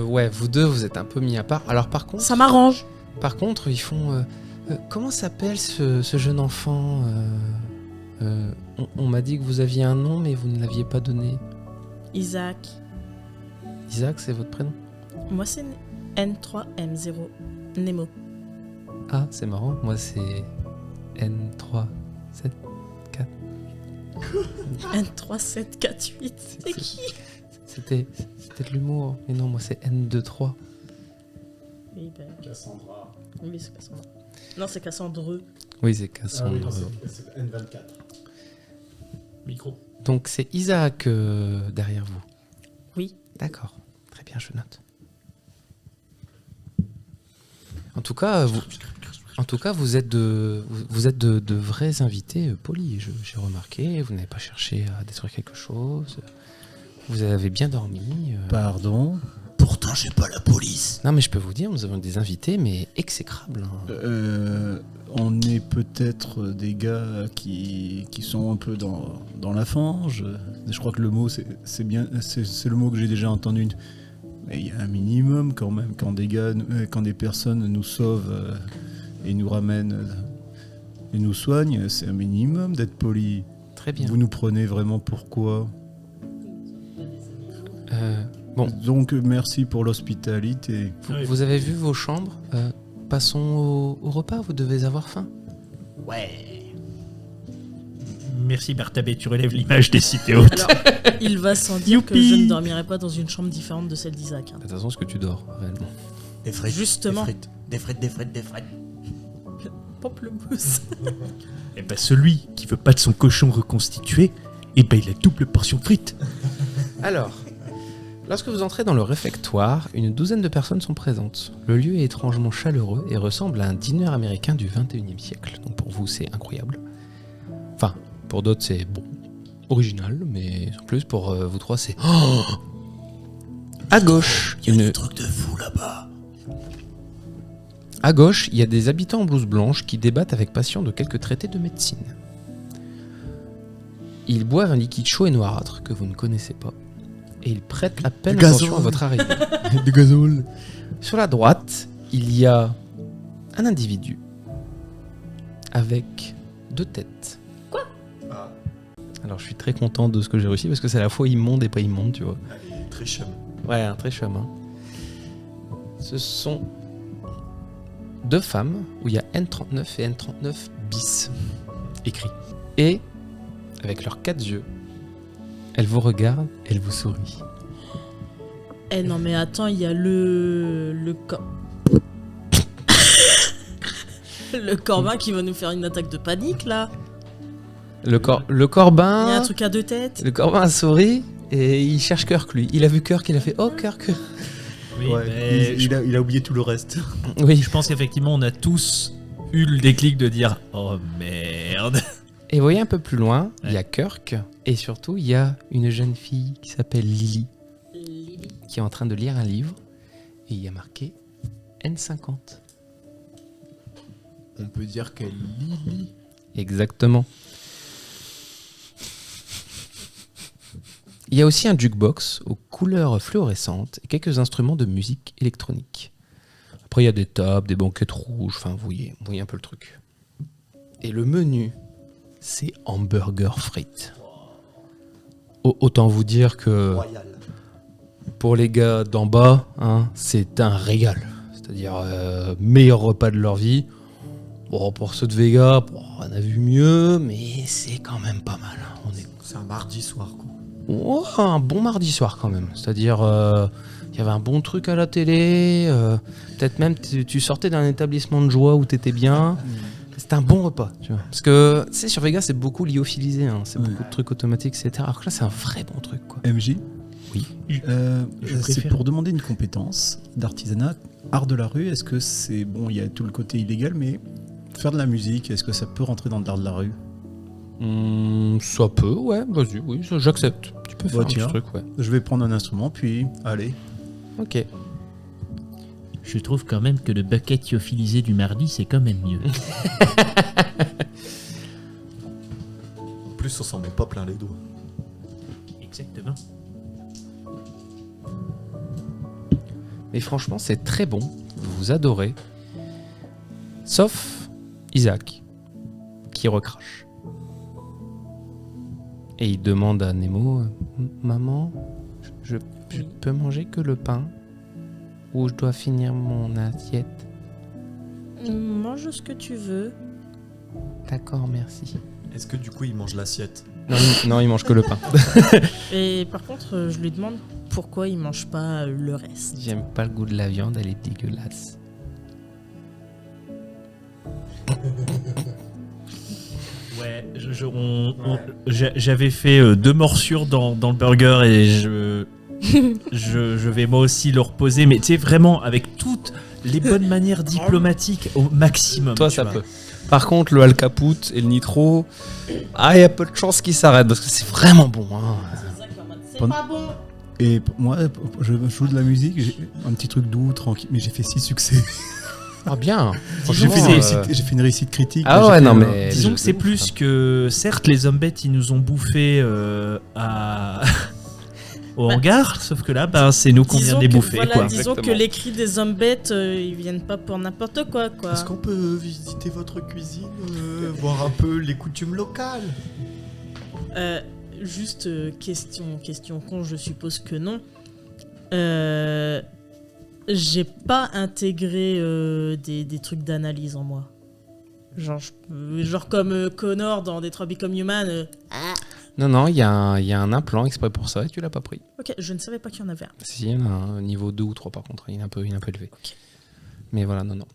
ouais, vous deux, vous êtes un peu mis à part. Alors, par contre, Ça m'arrange. ils font. Comment s'appelle ce jeune enfant on m'a dit que vous aviez un nom, mais vous ne l'aviez pas donné. Isaac. Isaac, c'est votre prénom? Moi, c'est N3M0. Nemo. Ah, c'est marrant. Moi, c'est N374. N3748. C'est qui? C'était de l'humour. Mais non, moi, c'est N23. Oui, ben. Cassandra. Oui, c'est Cassandre. Non, c'est Cassandreux. Oui, c'est Ah Cassandre. oui, non, c'est N24. Micro. Donc, c'est Isaac derrière vous? Oui. D'accord. Très bien, je note. En tout cas, vous êtes de vrais invités polis. J'ai remarqué, vous n'avez pas cherché à détruire quelque chose. Vous avez bien dormi. Pardon. Pourtant, j'ai pas la police. Non, mais je peux vous dire, nous avons des invités, mais exécrables. Hein. On est peut-être des gars qui sont un peu dans la fange. Je crois que le mot, c'est bien, c'est le mot que j'ai déjà entendu. Mais il y a un minimum quand même quand des personnes nous sauvent et nous ramènent et nous soignent. C'est un minimum d'être poli. Très bien. Vous nous prenez vraiment pour quoi? Bon. Donc merci pour l'hospitalité. Vous avez vu vos chambres? Passons au repas, vous devez avoir faim. Ouais. Merci Bartabé, tu relèves l'image des cités hautes. Alors, il va sans dire que Youpi. je ne dormirai pas dans une chambre différente de celle d'Isaac. hein. De toute façon, ce que tu dors, réellement. Des frites. Justement. Des frites. Pamplemousse. Et ben celui qui veut pas de son cochon reconstitué, et ben il a double portion frites. Alors, lorsque vous entrez dans le réfectoire, une douzaine de personnes sont présentes. Le lieu est étrangement chaleureux et ressemble à un dîner américain du 21e siècle. Donc pour vous, c'est incroyable. Enfin, pour d'autres, c'est bon, original, mais en plus, pour vous trois, c'est... Oh à gauche, Il y a des trucs de fou là-bas. À gauche, il y a des habitants en blouse blanche qui débattent avec passion de quelques traités de médecine. Ils boivent un liquide chaud et noirâtre que vous ne connaissez pas. Et ils prêtent à peine Du attention gazole. à votre arrivée. Du gazole. Sur la droite, il y a un individu avec 2 têtes. Quoi? Alors je suis très content de ce que j'ai réussi parce que c'est à la fois immonde et pas immonde, tu vois. Allez, très chum. Ouais, un très chum. Hein. Ce sont 2 femmes où il y a N39 et N39 bis écrit. Et avec leurs 4 yeux, elles vous regardent, elles vous sourient. Eh non, mais attends, il y a le Corbin qui va nous faire une attaque de panique, là. Le Il y a un Corbin, truc à 2 têtes. le Corbin a souri et il cherche Kirk lui. Il a vu Kirk, il a fait oh Kirk. Oui, Ouais, mais il a oublié tout le reste. Oui. je pense qu'effectivement on a tous eu le déclic de dire oh merde. Et vous voyez un peu plus loin, il y Ouais. a Kirk et surtout il y a une jeune fille qui s'appelle Lily qui est en train de lire un livre et il y a marqué N50. On peut dire qu'elle lit. Exactement. Il y a aussi un jukebox aux couleurs fluorescentes et quelques instruments de musique électronique. Après, il y a des tables, des banquettes rouges, enfin, vous voyez un peu le truc. Et le menu, c'est hamburger frites. Autant vous dire que Royal. pour les gars d'en bas, hein, c'est un régal. C'est-à-dire, meilleur repas de leur vie. Bon, pour ceux de Vega, bon, on a vu mieux, mais c'est quand même pas mal. Hein. C'est un mardi soir, quoi. Oh, un bon mardi soir quand même. C'est-à-dire, il y avait un bon truc à la télé, peut-être même tu sortais d'un établissement de joie où t'étais bien. C'était un bon repas, tu vois. Parce que, tu sais, sur Vegas, c'est beaucoup lyophilisé, hein. C'est beaucoup de trucs automatiques, etc. Alors que là, c'est un vrai bon truc, quoi. MJ. Oui. C'est préfère. pour demander une compétence d'artisanat, art de la rue. Est-ce que c'est bon? Il y a tout le côté illégal, mais faire de la musique, est-ce que ça peut rentrer dans l'art de la rue? Ça peut, ouais, vas-y, oui, ça, j'accepte. Tu peux faire un petit tiens. truc, ouais. Je vais prendre un instrument, puis allez. Ok. Je trouve quand même que le bucket lyophilisé du mardi, c'est quand même mieux. En plus, on s'en met pas plein les doigts. Exactement. Mais franchement, c'est très bon. Vous adorez. Sauf Isaac, qui recrache. Et il demande à Nemo, maman, je peux manger que le pain? Ou je dois finir mon assiette? Mange ce que tu veux. D'accord, merci. Est-ce que du coup, il mange l'assiette? Non, il mange que le pain. Et par contre, je lui demande pourquoi il mange pas le reste. J'aime pas le goût de la viande, elle est dégueulasse. Ouais, j'avais fait 2 morsures dans le burger et je vais moi aussi le reposer, mais tu sais, vraiment avec toutes les bonnes manières diplomatiques au maximum. Toi, tu ça vois. peut. Par contre, le Al Caput et le Nitro, il y a peu de chances qu'ils s'arrêtent parce que c'est vraiment bon. Hein. C'est Pardon. pas bon. Et moi, je joue de la musique, j'ai un petit truc doux, tranquille, mais j'ai fait 6 succès. Ah bien. J'ai fait, Franchement, j'ai fait une réussite critique. Ah J'ai ouais, fait non, un- mais- Disons que c'est ouf, plus ça. que, certes, les zombettes, ils nous ont bouffé au hangar, sauf que là, ben, c'est nous qu'on vient de les bouffer, voilà, quoi. disons que Exactement. les cris des zombettes, ils viennent pas pour n'importe quoi. Est-ce qu'on peut visiter votre cuisine, voir un peu les coutumes locales? Juste question con, je suppose que non. J'ai pas intégré des trucs d'analyse en moi. Genre comme Connor dans Detroit Become Human. Non, il y a un implant exprès pour ça et tu l'as pas pris. Ok, je ne savais pas qu'il y en avait un. Si, il y en a un niveau 2 ou 3 par contre, il est un peu élevé. Mais voilà, non.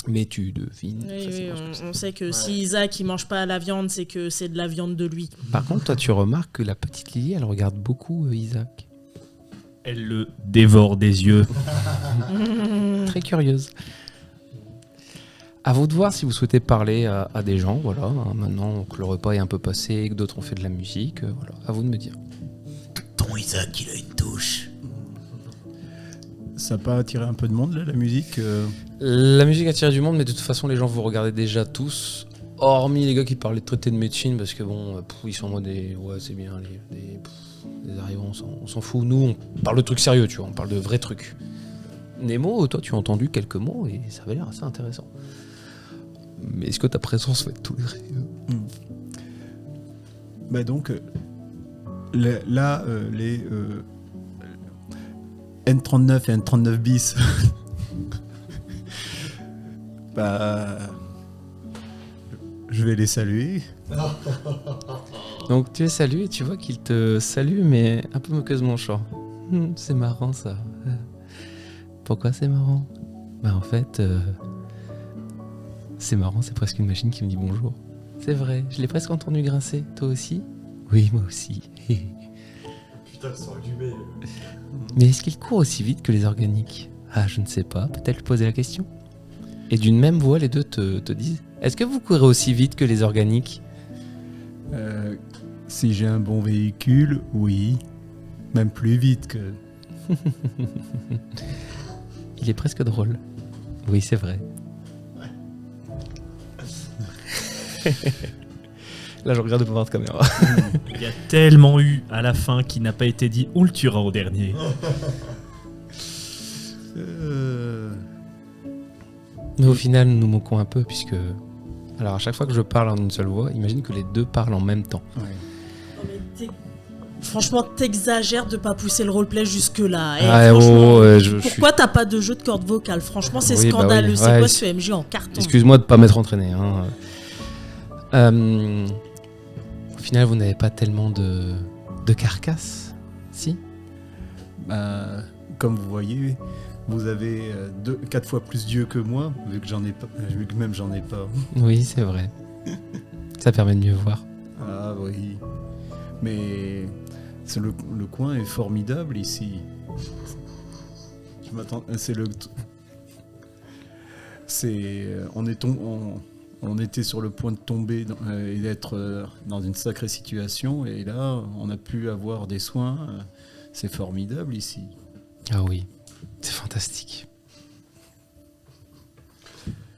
Mais tu devines. Oui, ça, c'est oui, moi, je pense. on sait que si Isaac il mange pas la viande, c'est que c'est de la viande de lui. Par contre, toi, tu remarques que la petite Lily, elle regarde beaucoup Isaac. Elle le dévore des yeux. Très curieuse. À vous de voir si vous souhaitez parler à des gens, voilà. Hein, maintenant que le repas est un peu passé, que d'autres ont fait de la musique, voilà. À vous de me dire. Ton Isaac, il a une touche. Ça n'a pas attiré un peu de monde, là, la musique La musique attire du monde, mais de toute façon, les gens vous regardez déjà tous. Hormis les gars qui parlaient de traité de médecine, parce que bon, ils sont en mode ouais, c'est bien, les arrivants, on s'en fout. Nous, on parle de trucs sérieux, tu vois, on parle de vrais trucs. Nemo, toi, tu as entendu quelques mots et ça avait l'air assez intéressant. Mais est-ce que ta présence va être tolérée? Bah donc, les N39 et N39 bis, bah, je vais les saluer. Donc tu les salues et tu vois qu'il te salue, mais un peu moqueusement, genre. C'est marrant ça. Pourquoi c'est marrant? Bah en fait, c'est marrant, c'est presque une machine qui me dit bonjour. C'est vrai, je l'ai presque entendu grincer. Toi aussi? Oui, moi aussi. Putain, sans allumer. Mais est-ce qu'il court aussi vite que les organiques? Ah, je ne sais pas, peut-être poser la question. Et d'une même voix, les deux te disent: est-ce que vous courez aussi vite que les organiques? Si j'ai un bon véhicule, oui. Même plus vite que... Il est presque drôle. Oui, c'est vrai. Là, je regarde devant votre caméra. Il y a tellement eu à la fin qui n'a pas été dit, on le tuera au dernier. Mais au final, nous nous moquons un peu, puisque... Alors, à chaque fois que je parle en une seule voix, imagine que les deux parlent en même temps. Franchement, t'exagères de pas pousser le roleplay jusque-là. Ah, franchement, je suis... pourquoi t'as pas de jeu de cordes vocales? Franchement, c'est Oui, bah scandaleux. oui. C'est Ouais, quoi c'est- ce MJ en carton? Excuse-moi de pas m'être entraîné. Hein. Au final, vous n'avez pas tellement de carcasse, si? Bah, comme vous voyez, vous avez 4 fois plus d'yeux que moi, vu que même j'en ai pas. Oui, c'est vrai. Ça permet de mieux voir. Ah oui. Mais le coin est formidable ici. Je m'attends. On était sur le point de tomber et d'être dans une sacrée situation, et là, on a pu avoir des soins. C'est formidable ici. Ah oui, c'est fantastique.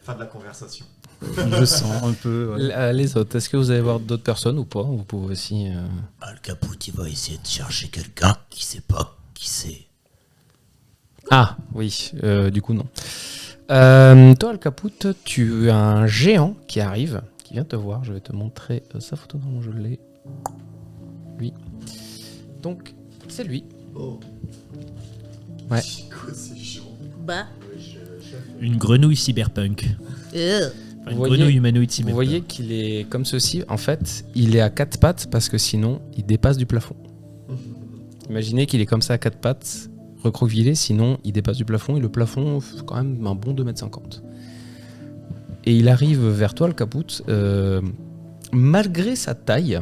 Fin de la conversation. Je sens un peu. Ouais. Les autres, est-ce que vous allez voir d'autres personnes ou pas? Vous pouvez aussi... Al Caput, il va essayer de chercher quelqu'un qui sait pas qui c'est. Ah, oui, du coup, non. Toi, Al Caput, tu as un géant qui arrive, qui vient te voir. Je vais te montrer sa photo. Non, je l'ai. Lui. Donc, c'est lui. Oh. Ouais. Quoi, c'est chiant. Bah. Une grenouille cyberpunk. Euh. Enfin, une Vous voyez- grenouille humanoïde Vous cyberpunk. voyez qu'il est comme ceci. En fait, il est à 4 pattes parce que sinon, il dépasse du plafond. Imaginez qu'il est comme ça à 4 pattes, recroquevillé, sinon il dépasse du plafond. Et le plafond, c'est quand même un bon 2,50 m. Et il arrive vers toi, le Caput. Malgré sa taille,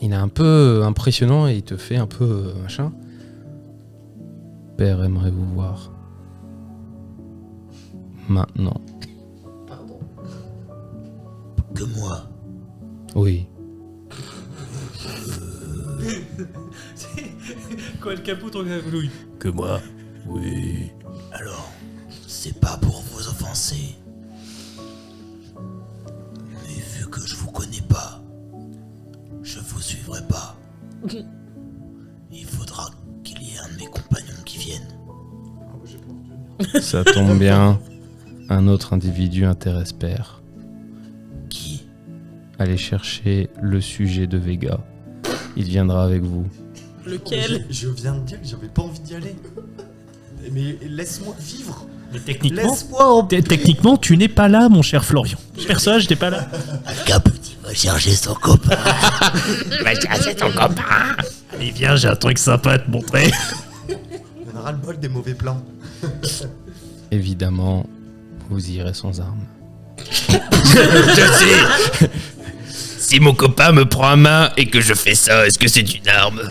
il est un peu impressionnant et il te fait un peu machin. Père aimerait vous voir. Maintenant. Pardon. Que moi. Oui. Quoi, le capot, ton grenouille? Que moi? Oui. Alors, c'est pas pour vous offenser. Mais vu que je vous connais pas, je vous suivrai pas. Il faudra qu'il y ait un de mes compagnons qui vienne. Ça tombe bien. Un autre individu intéresse Père. Qui? Allez chercher le sujet de Vega. Il viendra avec vous. Lequel? Je viens de dire que j'avais pas envie d'y aller. Mais laisse-moi vivre. Mais techniquement, Laisse-moi. techniquement, tu n'es pas là, mon cher Florian. Personnage, t'es pas là. Al Caput, il va chercher son copain. Allez, viens, j'ai un truc sympa à te montrer. Il y en aura le bol des mauvais plans. Évidemment, vous irez sans armes. Je sais. Si mon copain me prend à main et que je fais ça, est-ce que c'est une arme?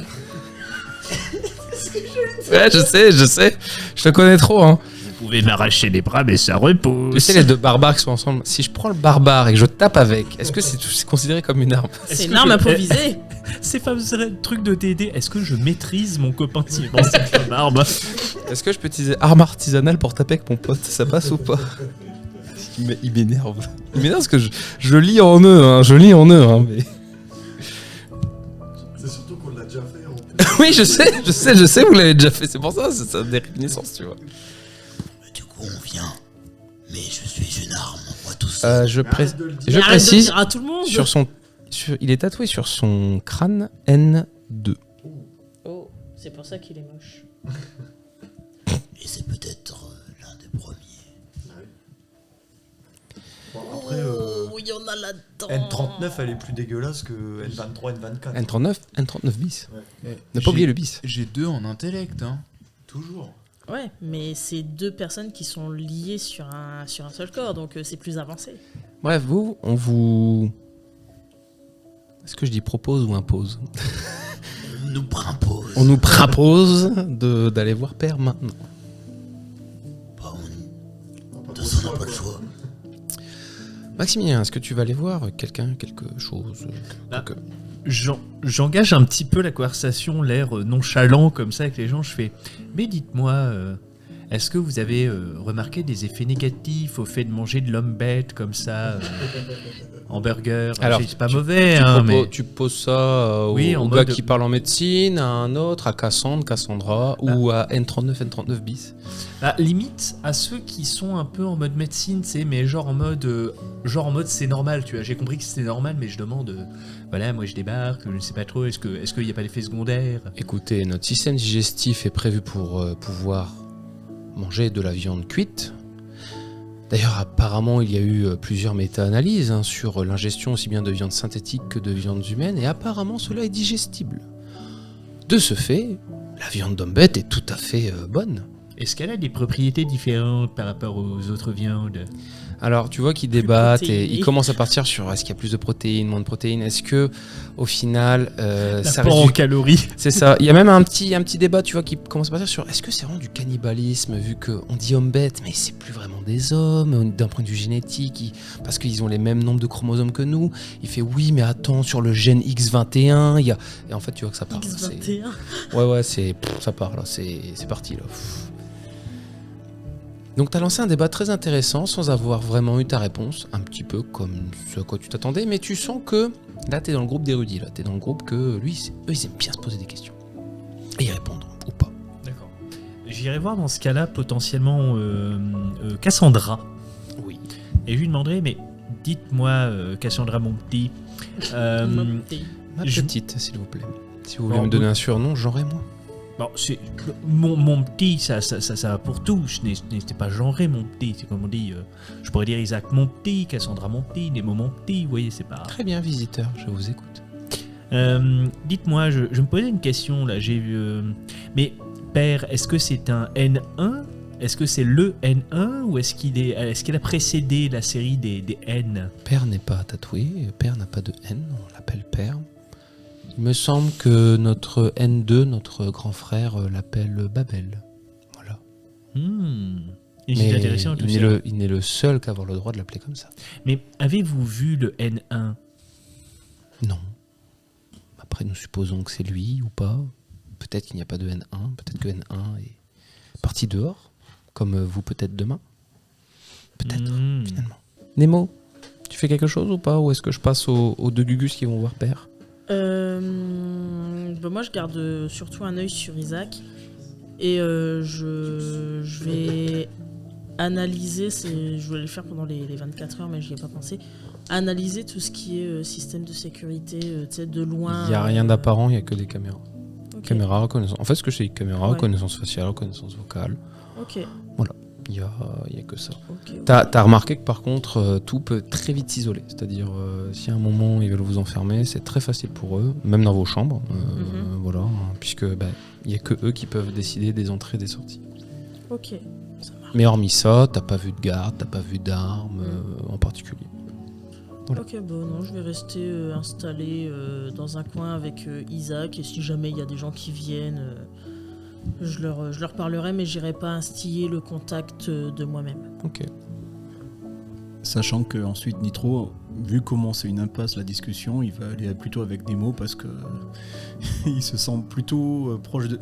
Ouais, je sais. Je te connais trop, hein. Vous pouvez m'arracher les bras, mais ça Tu repousse. sais, les deux barbares qui sont ensemble. Si je prends le barbare et que je tape avec, est-ce que c'est considéré comme une arme? C'est une arme improvisée. C'est pas le truc de t'aider. Est-ce que je maîtrise mon copain si bon, c'est la barbe? Est-ce que je peux utiliser arme artisanale pour taper avec mon pote? Ça passe ou pas? Il m'énerve. Il m'énerve parce que je lis en eux, hein. Mais... C'est surtout qu'on l'a déjà fait. En plus. Oui, je sais, vous l'avez déjà fait. C'est pour ça, c'est des réminiscences, tu vois. Du coup, on vient. Mais je suis une arme, moi tout seul. Je Arrête de le dire. je Mais arrête de le précise, dire à tout le monde. il est tatoué sur son crâne N2. Oh, c'est pour ça qu'il est moche. Et c'est peut-être l'un des premiers. Bon, après, Oh, il y en a là-dedans. N39, elle est plus dégueulasse que N23, N24. N39 bis. Ouais. Ne pas oublier le bis. J'ai 2 en intellect, hein. Toujours. Ouais, mais c'est deux personnes qui sont liées sur un seul corps, donc c'est plus avancé. Bref, on vous... Est-ce que je dis propose ou impose? Nous propose. On nous propose d'aller voir Père maintenant. Bah, de toute façon, on n'a pas le choix. Maximilien, est-ce que tu vas aller voir quelqu'un, quelque chose quelque- J'engage un petit peu la conversation, l'air nonchalant comme ça avec les gens. Je fais, mais dites-moi, est-ce que vous avez remarqué des effets négatifs au fait de manger de l'homme bête comme ça en burger? Alors, C'est pas mauvais, hein, mais... Tu poses ça Oui, au en gars mode- qui parle en médecine, à un autre, à Cassandra, ou à N39 bis. Bah, limite à ceux qui sont un peu en mode médecine, tu sais, mais genre en mode c'est normal, tu vois. J'ai compris que c'était normal, mais je demande, voilà, moi je débarque, je ne sais pas trop, est-ce qu'il n'y a pas d'effet secondaire? Écoutez, notre système digestif est prévu pour pouvoir manger de la viande cuite. D'ailleurs, apparemment, il y a eu plusieurs méta-analyses sur l'ingestion aussi bien de viande synthétique que de viande humaine, et apparemment, cela est digestible. De ce fait, la viande d'ombette est tout à fait bonne. Est-ce qu'elle a des propriétés différentes par rapport aux autres viandes? Alors, tu vois qu'ils débattent et protéiné. ils commencent à partir sur est-ce qu'il y a plus de protéines, moins de protéines. Est-ce que, au final, ça L'apport en réduit... calories. C'est ça. Il y a même un petit débat, tu vois, qui commence à partir sur est-ce que c'est vraiment du cannibalisme, vu qu'on dit homme bête, mais c'est plus vraiment des hommes, d'un point de vue génétique, parce qu'ils ont les mêmes nombres de chromosomes que nous. Il fait oui, mais attends, sur le gène X21, il y a... Et en fait, tu vois que ça part. X21. Ouais, ça part là, c'est parti là. Pff. Donc t'as lancé un débat très intéressant sans avoir vraiment eu ta réponse, un petit peu comme ce à quoi tu t'attendais, mais tu sens que là t'es dans le groupe d'érudits, là t'es dans le groupe que eux ils aiment bien se poser des questions et y répondre ou pas. D'accord. J'irai voir dans ce cas-là potentiellement Cassandra. Oui. Et je lui demanderai, mais dites-moi, Cassandra, mon petit. Ma je- petite, s'il vous plaît. Si vous voulez Bon, me donner un surnom, j'aurai moi. Bon, c'est mon petit, ça va pour tout. Je n'étais pas genré, mon petit. C'est comme on dit. Je pourrais dire Isaac, mon petit, Cassandra, mon petit, Nemo, mon petit. Vous voyez, c'est pas. Très bien, visiteur, je vous écoute. Dites-moi, je me posais une question là. J'ai vu. Mais père, est-ce que c'est un N1? Est-ce que c'est le N1 ou est-ce qu'il a précédé la série des N? Père n'est pas tatoué, père n'a pas de N, on l'appelle père. Il me semble que notre N2, notre grand frère, l'appelle Babel. Voilà. Et c'est intéressant tout ça. il n'est le seul qu'à avoir le droit de l'appeler comme ça. Mais avez-vous vu le N1? Non. Après, nous supposons que c'est lui ou pas. Peut-être qu'il n'y a pas de N1. Peut-être que N1 est parti dehors, comme vous peut-être demain. Peut-être, finalement. Nemo, tu fais quelque chose ou pas? Ou est-ce que je passe aux deux Gugus qui vont voir père? Moi, je garde surtout un œil sur Isaac. Et je vais analyser, je voulais le faire pendant les 24 heures, mais je n'y ai pas pensé. Analyser tout ce qui est système de sécurité, tu sais, de loin. Il n'y a rien d'apparent, il n'y a que des caméras. Ok. Caméra, reconnaissance. En fait, ce que je sais, caméra, Ouais. reconnaissance faciale, reconnaissance vocale. Ok. Il y a que ça. Ok. T'as remarqué que par contre, tout peut très vite s'isoler. C'est-à-dire, si à un moment ils veulent vous enfermer, c'est très facile pour eux, même dans vos chambres. Voilà, puisque il n'y a que eux qui peuvent décider des entrées et des sorties. Ok. Ça marche. Mais hormis ça, t'as pas vu de garde, t'as pas vu d'armes en particulier. Voilà. Ok, bon, non, je vais rester installé dans un coin avec Isaac. Et si jamais il y a des gens qui viennent, je leur parlerai, mais j'irai pas instiller le contact de moi-même. Ok. Sachant que ensuite Nitro, vu comment c'est une impasse la discussion, il va aller plutôt avec des mots parce que il se sent plutôt proche de,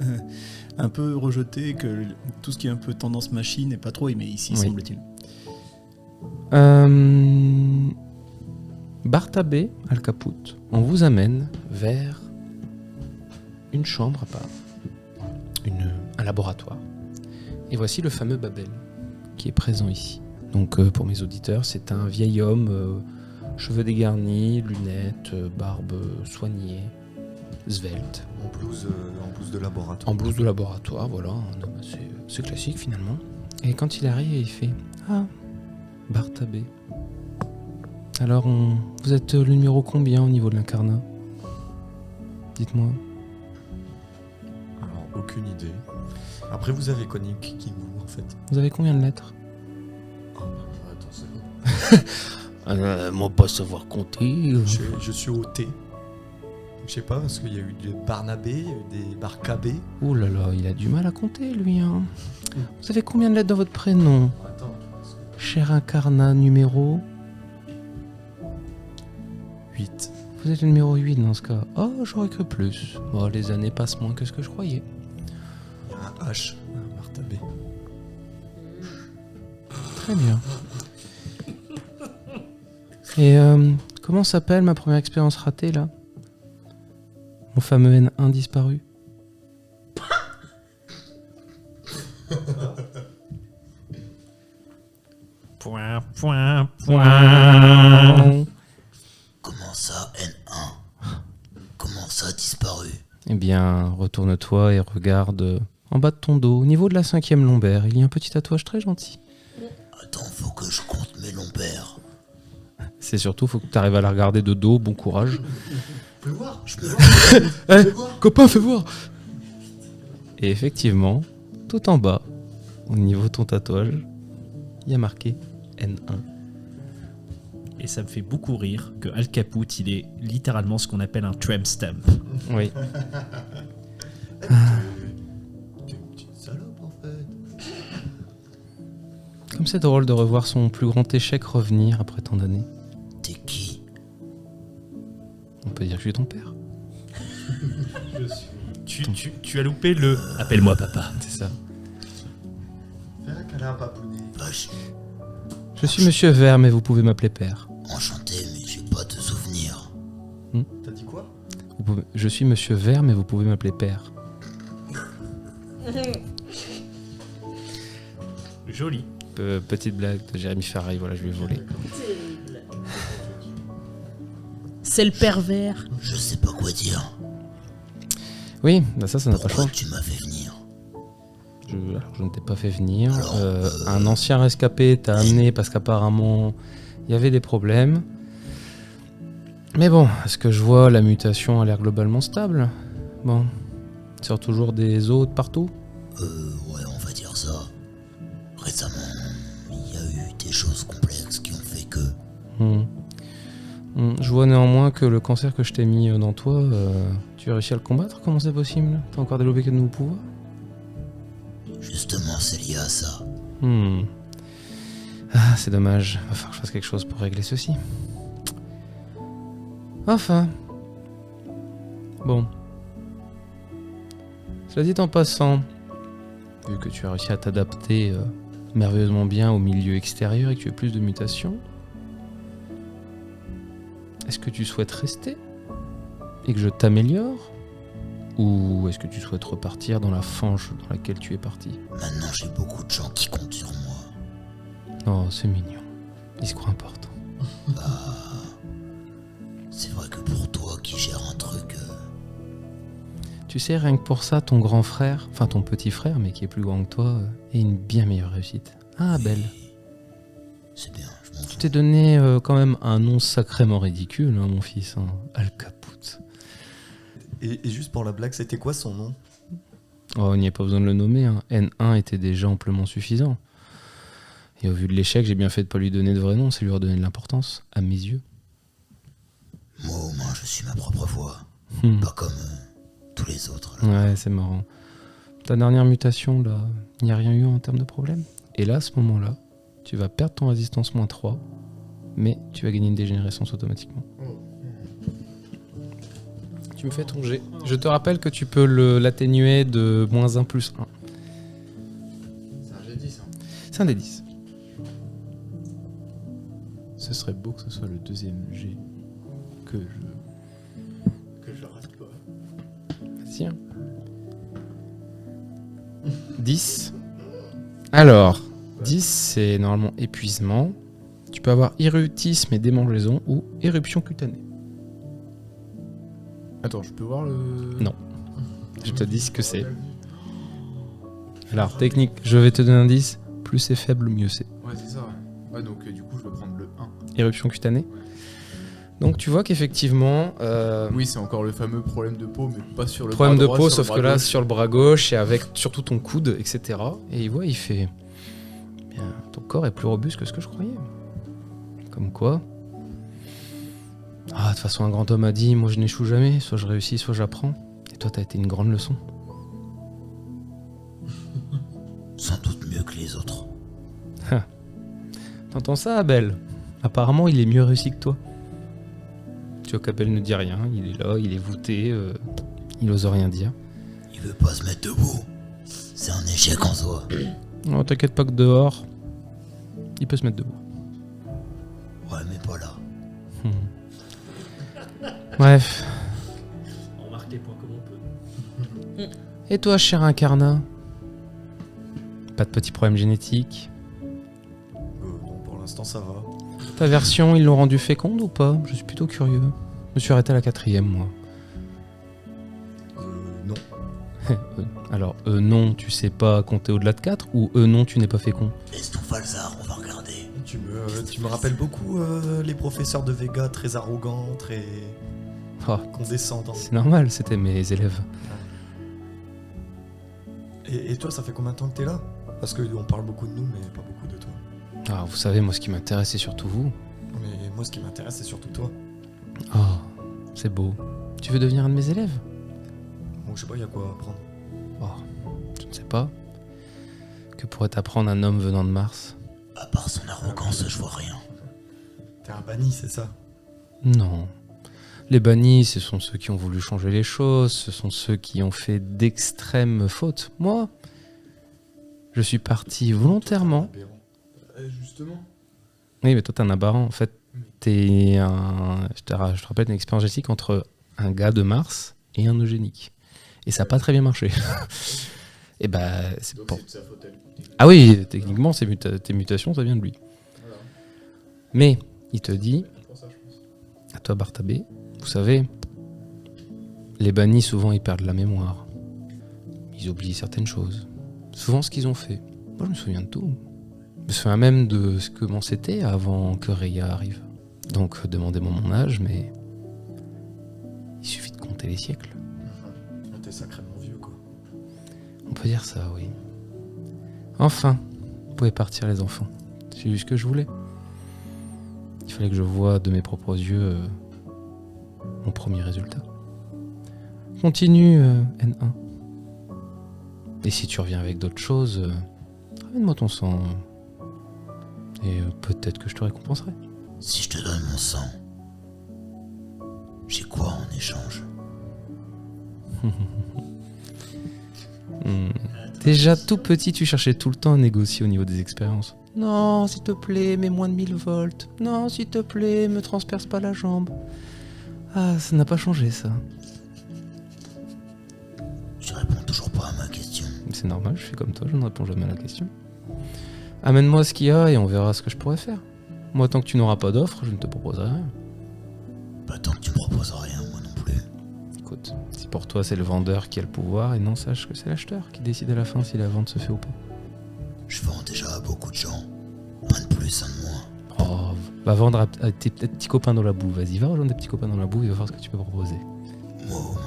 un peu rejeté, que tout ce qui est un peu tendance machine n'est pas trop aimé ici, Oui. semble-t-il. Bartabé, Al-Caput, on vous amène vers une chambre à part, un laboratoire. Et voici le fameux Babel qui est présent ici. Donc pour mes auditeurs, c'est un vieil homme, cheveux dégarnis, lunettes, barbe soignée, svelte. En blouse de laboratoire. En blouse de laboratoire, voilà, un homme assez classique finalement. Et quand il arrive, il fait « Ah, Bartabé. Alors, vous êtes le numéro combien au niveau de l'incarnat? Dites-moi. » Alors, aucune idée. Après, vous avez Konik qui vous, en fait. Vous avez combien de lettres? Attends, c'est bon. Moi, pas savoir compter. Je suis au T. Je sais pas, parce qu'il y a eu des Barnabé, il y a eu des Barcabé. Oh là là, il a du mal à compter, lui. Hein. Vous avez combien de lettres dans votre prénom? Attends. Cher incarnat numéro 8. Vous êtes le numéro 8 dans ce cas. Oh, j'aurais cru plus. Bon, les années passent moins que ce que je croyais. Il y a un H, un Bartabé. Très bien. Et comment s'appelle ma première expérience ratée, là? Mon fameux N1 disparu. Point, point, point. Comment ça, N1? Comment ça, disparu? Eh bien, retourne-toi et regarde en bas de ton dos, au niveau de la 5e lombaire. Il y a un petit tatouage très gentil. Attends, faut que je compte mes lombaires. C'est surtout, faut que tu arrives à la regarder de dos. Bon courage. Je peux voir? Copain, fais voir. Et effectivement, tout en bas, au niveau de ton tatouage, il y a marqué N1. Et ça me fait beaucoup rire que Al Caput, il est littéralement ce qu'on appelle un tramp stamp. Oui. T'es une petite salope en fait. Comme c'est drôle de revoir son plus grand échec revenir après tant d'années. T'es qui? On peut dire que je suis ton père. Tu as loupé le « Appelle-moi papa C'est ça. Fais un câlin à papounet. Vache, Je suis Monsieur Vert, mais vous pouvez m'appeler père. enchanté, mais j'ai pas de souvenir. T'as dit quoi? Je suis Monsieur Vert, mais vous pouvez m'appeler père. ». Joli. Petite blague de Jérémy Ferrari, voilà, je lui ai volé. C'est le pervers. Je sais pas quoi dire. Oui, bah ça n'a pas Pourquoi changé. tu m'as fait venir? Je ne t'ai pas fait venir. Alors, Un ancien rescapé t'a amené parce qu'apparemment, il y avait des problèmes. Mais bon, à ce que je vois, la mutation a l'air globalement stable. Bon, il sort toujours des os de partout. Ouais, on va dire ça. Récemment, il y a eu des choses complexes qui ont fait que... Je vois néanmoins que le cancer que je t'ai mis dans toi, tu as réussi à le combattre. Comment c'est possible? T'as encore développé que de nouveaux pouvoirs? Justement, c'est lié à ça. Ah, c'est dommage. Va falloir que je fasse quelque chose pour régler ceci. Enfin. Bon. Cela dit en passant, vu que tu as réussi à t'adapter merveilleusement bien au milieu extérieur et que tu as plus de mutations, est-ce que tu souhaites rester et que je t'améliore? Ou est-ce que tu souhaites repartir dans la fange dans laquelle tu es parti? Maintenant, j'ai beaucoup de gens qui comptent sur moi. Oh, c'est mignon. Il se croit important. C'est vrai que pour toi qui gère un truc... Tu sais, rien que pour ça, ton grand frère, enfin ton petit frère, mais qui est plus grand que toi, est une bien meilleure réussite. Ah, belle. C'est bien, je m'en Tu fous. t'es donné quand même un nom sacrément ridicule, hein, mon fils. Hein. Al Caput. Et juste pour la blague, c'était quoi son nom? Oh, il n'y a pas besoin de le nommer. Hein. N1 était déjà amplement suffisant. Et au vu de l'échec, j'ai bien fait de pas lui donner de vrai nom, c'est lui redonner de l'importance, à mes yeux. Moi, au moins, je suis ma propre voix. Pas comme tous les autres. Là. Ouais, c'est marrant. Ta dernière mutation, là, il n'y a rien eu en termes de problème. Et là, à ce moment-là, tu vas perdre ton résistance -3, mais tu vas gagner une dégénérescence automatiquement. Tu me fais ton jet. Je te rappelle que tu peux l'atténuer de -1 + 1. C'est un G10. Hein. C'est un des 10. Ce serait beau que ce soit le deuxième G que je rate pas. Vas-y. Hein. 10. Alors, 10, c'est normalement épuisement. Tu peux avoir hirsutisme et démangeaison ou éruption cutanée. Attends, je peux voir le... Non. Je te dis ce que c'est. Alors, technique, je vais te donner un 10. Plus c'est faible, mieux c'est. Ouais, c'est ça. Ouais, donc du coup, je vais prendre le 1. Éruption cutanée. Donc, tu vois qu'effectivement... Oui, c'est encore le fameux problème de peau, mais pas sur le problème bras de droit, peau, sur le sauf bras que là, gauche. sur le bras gauche et avec surtout ton coude, etc. Et il voit, il fait... Bien, ton corps est plus robuste que ce que je croyais. Comme quoi... Ah, de toute façon, un grand homme a dit, moi je n'échoue jamais, soit je réussis, soit j'apprends. Et toi, t'as été une grande leçon. Sans doute mieux que les autres. T'entends ça, Abel? Apparemment, il est mieux réussi que toi. Tu vois qu'Abel ne dit rien, il est là, il est voûté, il ose rien dire. Il veut pas se mettre debout. C'est un échec en soi. Non, t'inquiète pas que dehors, il peut se mettre debout. Ouais, mais pas là. Bref. On marque les points comme on peut. Et toi, cher Incarnat? Pas de petits problèmes génétiques? Non, pour l'instant ça va. Ta version, ils l'ont rendue féconde ou pas? Je suis plutôt curieux. Je me suis arrêté à la 4ème, moi. Non. Alors, non, tu sais pas compter au-delà de 4 ou non, tu n'es pas fécond? Laisse ton falzar, on va regarder. Tu me rappelles beaucoup les professeurs de Vega, très arrogants, très Ah, condescendants. c'est normal, c'était mes élèves. Et toi, ça fait combien de temps que t'es là? Parce qu'on parle beaucoup de nous, mais pas beaucoup de toi. Ah, vous savez, moi, ce qui m'intéresse, c'est surtout vous. Mais moi, ce qui m'intéresse, c'est surtout toi. Oh, c'est beau. Tu veux devenir un de mes élèves? Bon, je sais pas, il y a quoi à apprendre. Oh, je ne sais pas. Que pourrait t'apprendre un homme venant de Mars? À part son arrogance, je vois rien. T'es un banni, c'est ça? Non. Les bannis, ce sont ceux qui ont voulu changer les choses, ce sont ceux qui ont fait d'extrêmes fautes. Moi, je suis parti volontairement. Justement. Oui, mais toi, t'es un aberrant. En fait, t'es un... Je te rappelle une expérience génétique entre un gars de Mars et un eugénique. Et ça n'a pas très bien marché. Et bah, c'est Donc pour... c'est de sa faute à lui. Ah oui, techniquement, tes mutations, ça vient de lui. Voilà. Mais, il te dit, C'est pour ça, je pense. à toi, Bartabé, vous savez, les bannis, souvent, ils perdent la mémoire. Ils oublient certaines choses. Souvent, ce qu'ils ont fait. Moi, je me souviens de tout. Je me souviens même de ce comment c'était avant que Reya arrive. Donc, demandez-moi mon âge, mais il suffit de compter les siècles. T'es sacrément vieux, quoi. On peut dire ça, oui. Enfin, vous pouvez partir, les enfants. J'ai eu ce que je voulais. Il fallait que je voie de mes propres yeux mon premier résultat. Continue, N1. Et si tu reviens avec d'autres choses, ramène-moi ton sang. Et peut-être que je te récompenserai. Si je te donne mon sang, j'ai quoi en échange? Déjà tout petit, tu cherchais tout le temps à négocier au niveau des expériences. Non, s'il te plaît, mets moins de 1000 volts. Non, s'il te plaît, me transperce pas la jambe. Ah, ça n'a pas changé, ça. Tu réponds toujours pas à ma question. C'est normal, je suis comme toi, je ne réponds jamais à la question. Amène-moi ce qu'il y a et on verra ce que je pourrais faire. Moi, tant que tu n'auras pas d'offre, je ne te proposerai rien. Pas tant que tu me proposes rien, moi non plus. Écoute, si pour toi c'est le vendeur qui a le pouvoir, et non, sache que c'est l'acheteur qui décide à la fin si la vente se fait ou pas. Je vends déjà à beaucoup de gens. Un de plus, un de moins. Oh, va vendre à tes petits copains dans la boue. Vas-y, va rejoindre tes petits copains dans la boue et va voir ce que tu peux proposer. Moi, au moins.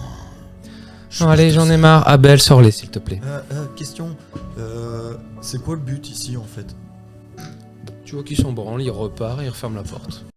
Je Non, suis allez, pas j'en ai seul. marre. Abel, sors-les, s'il te plaît. Question. C'est quoi le but ici, en fait? Tu vois qu'ils s'en branlent, il repart et il referme la porte.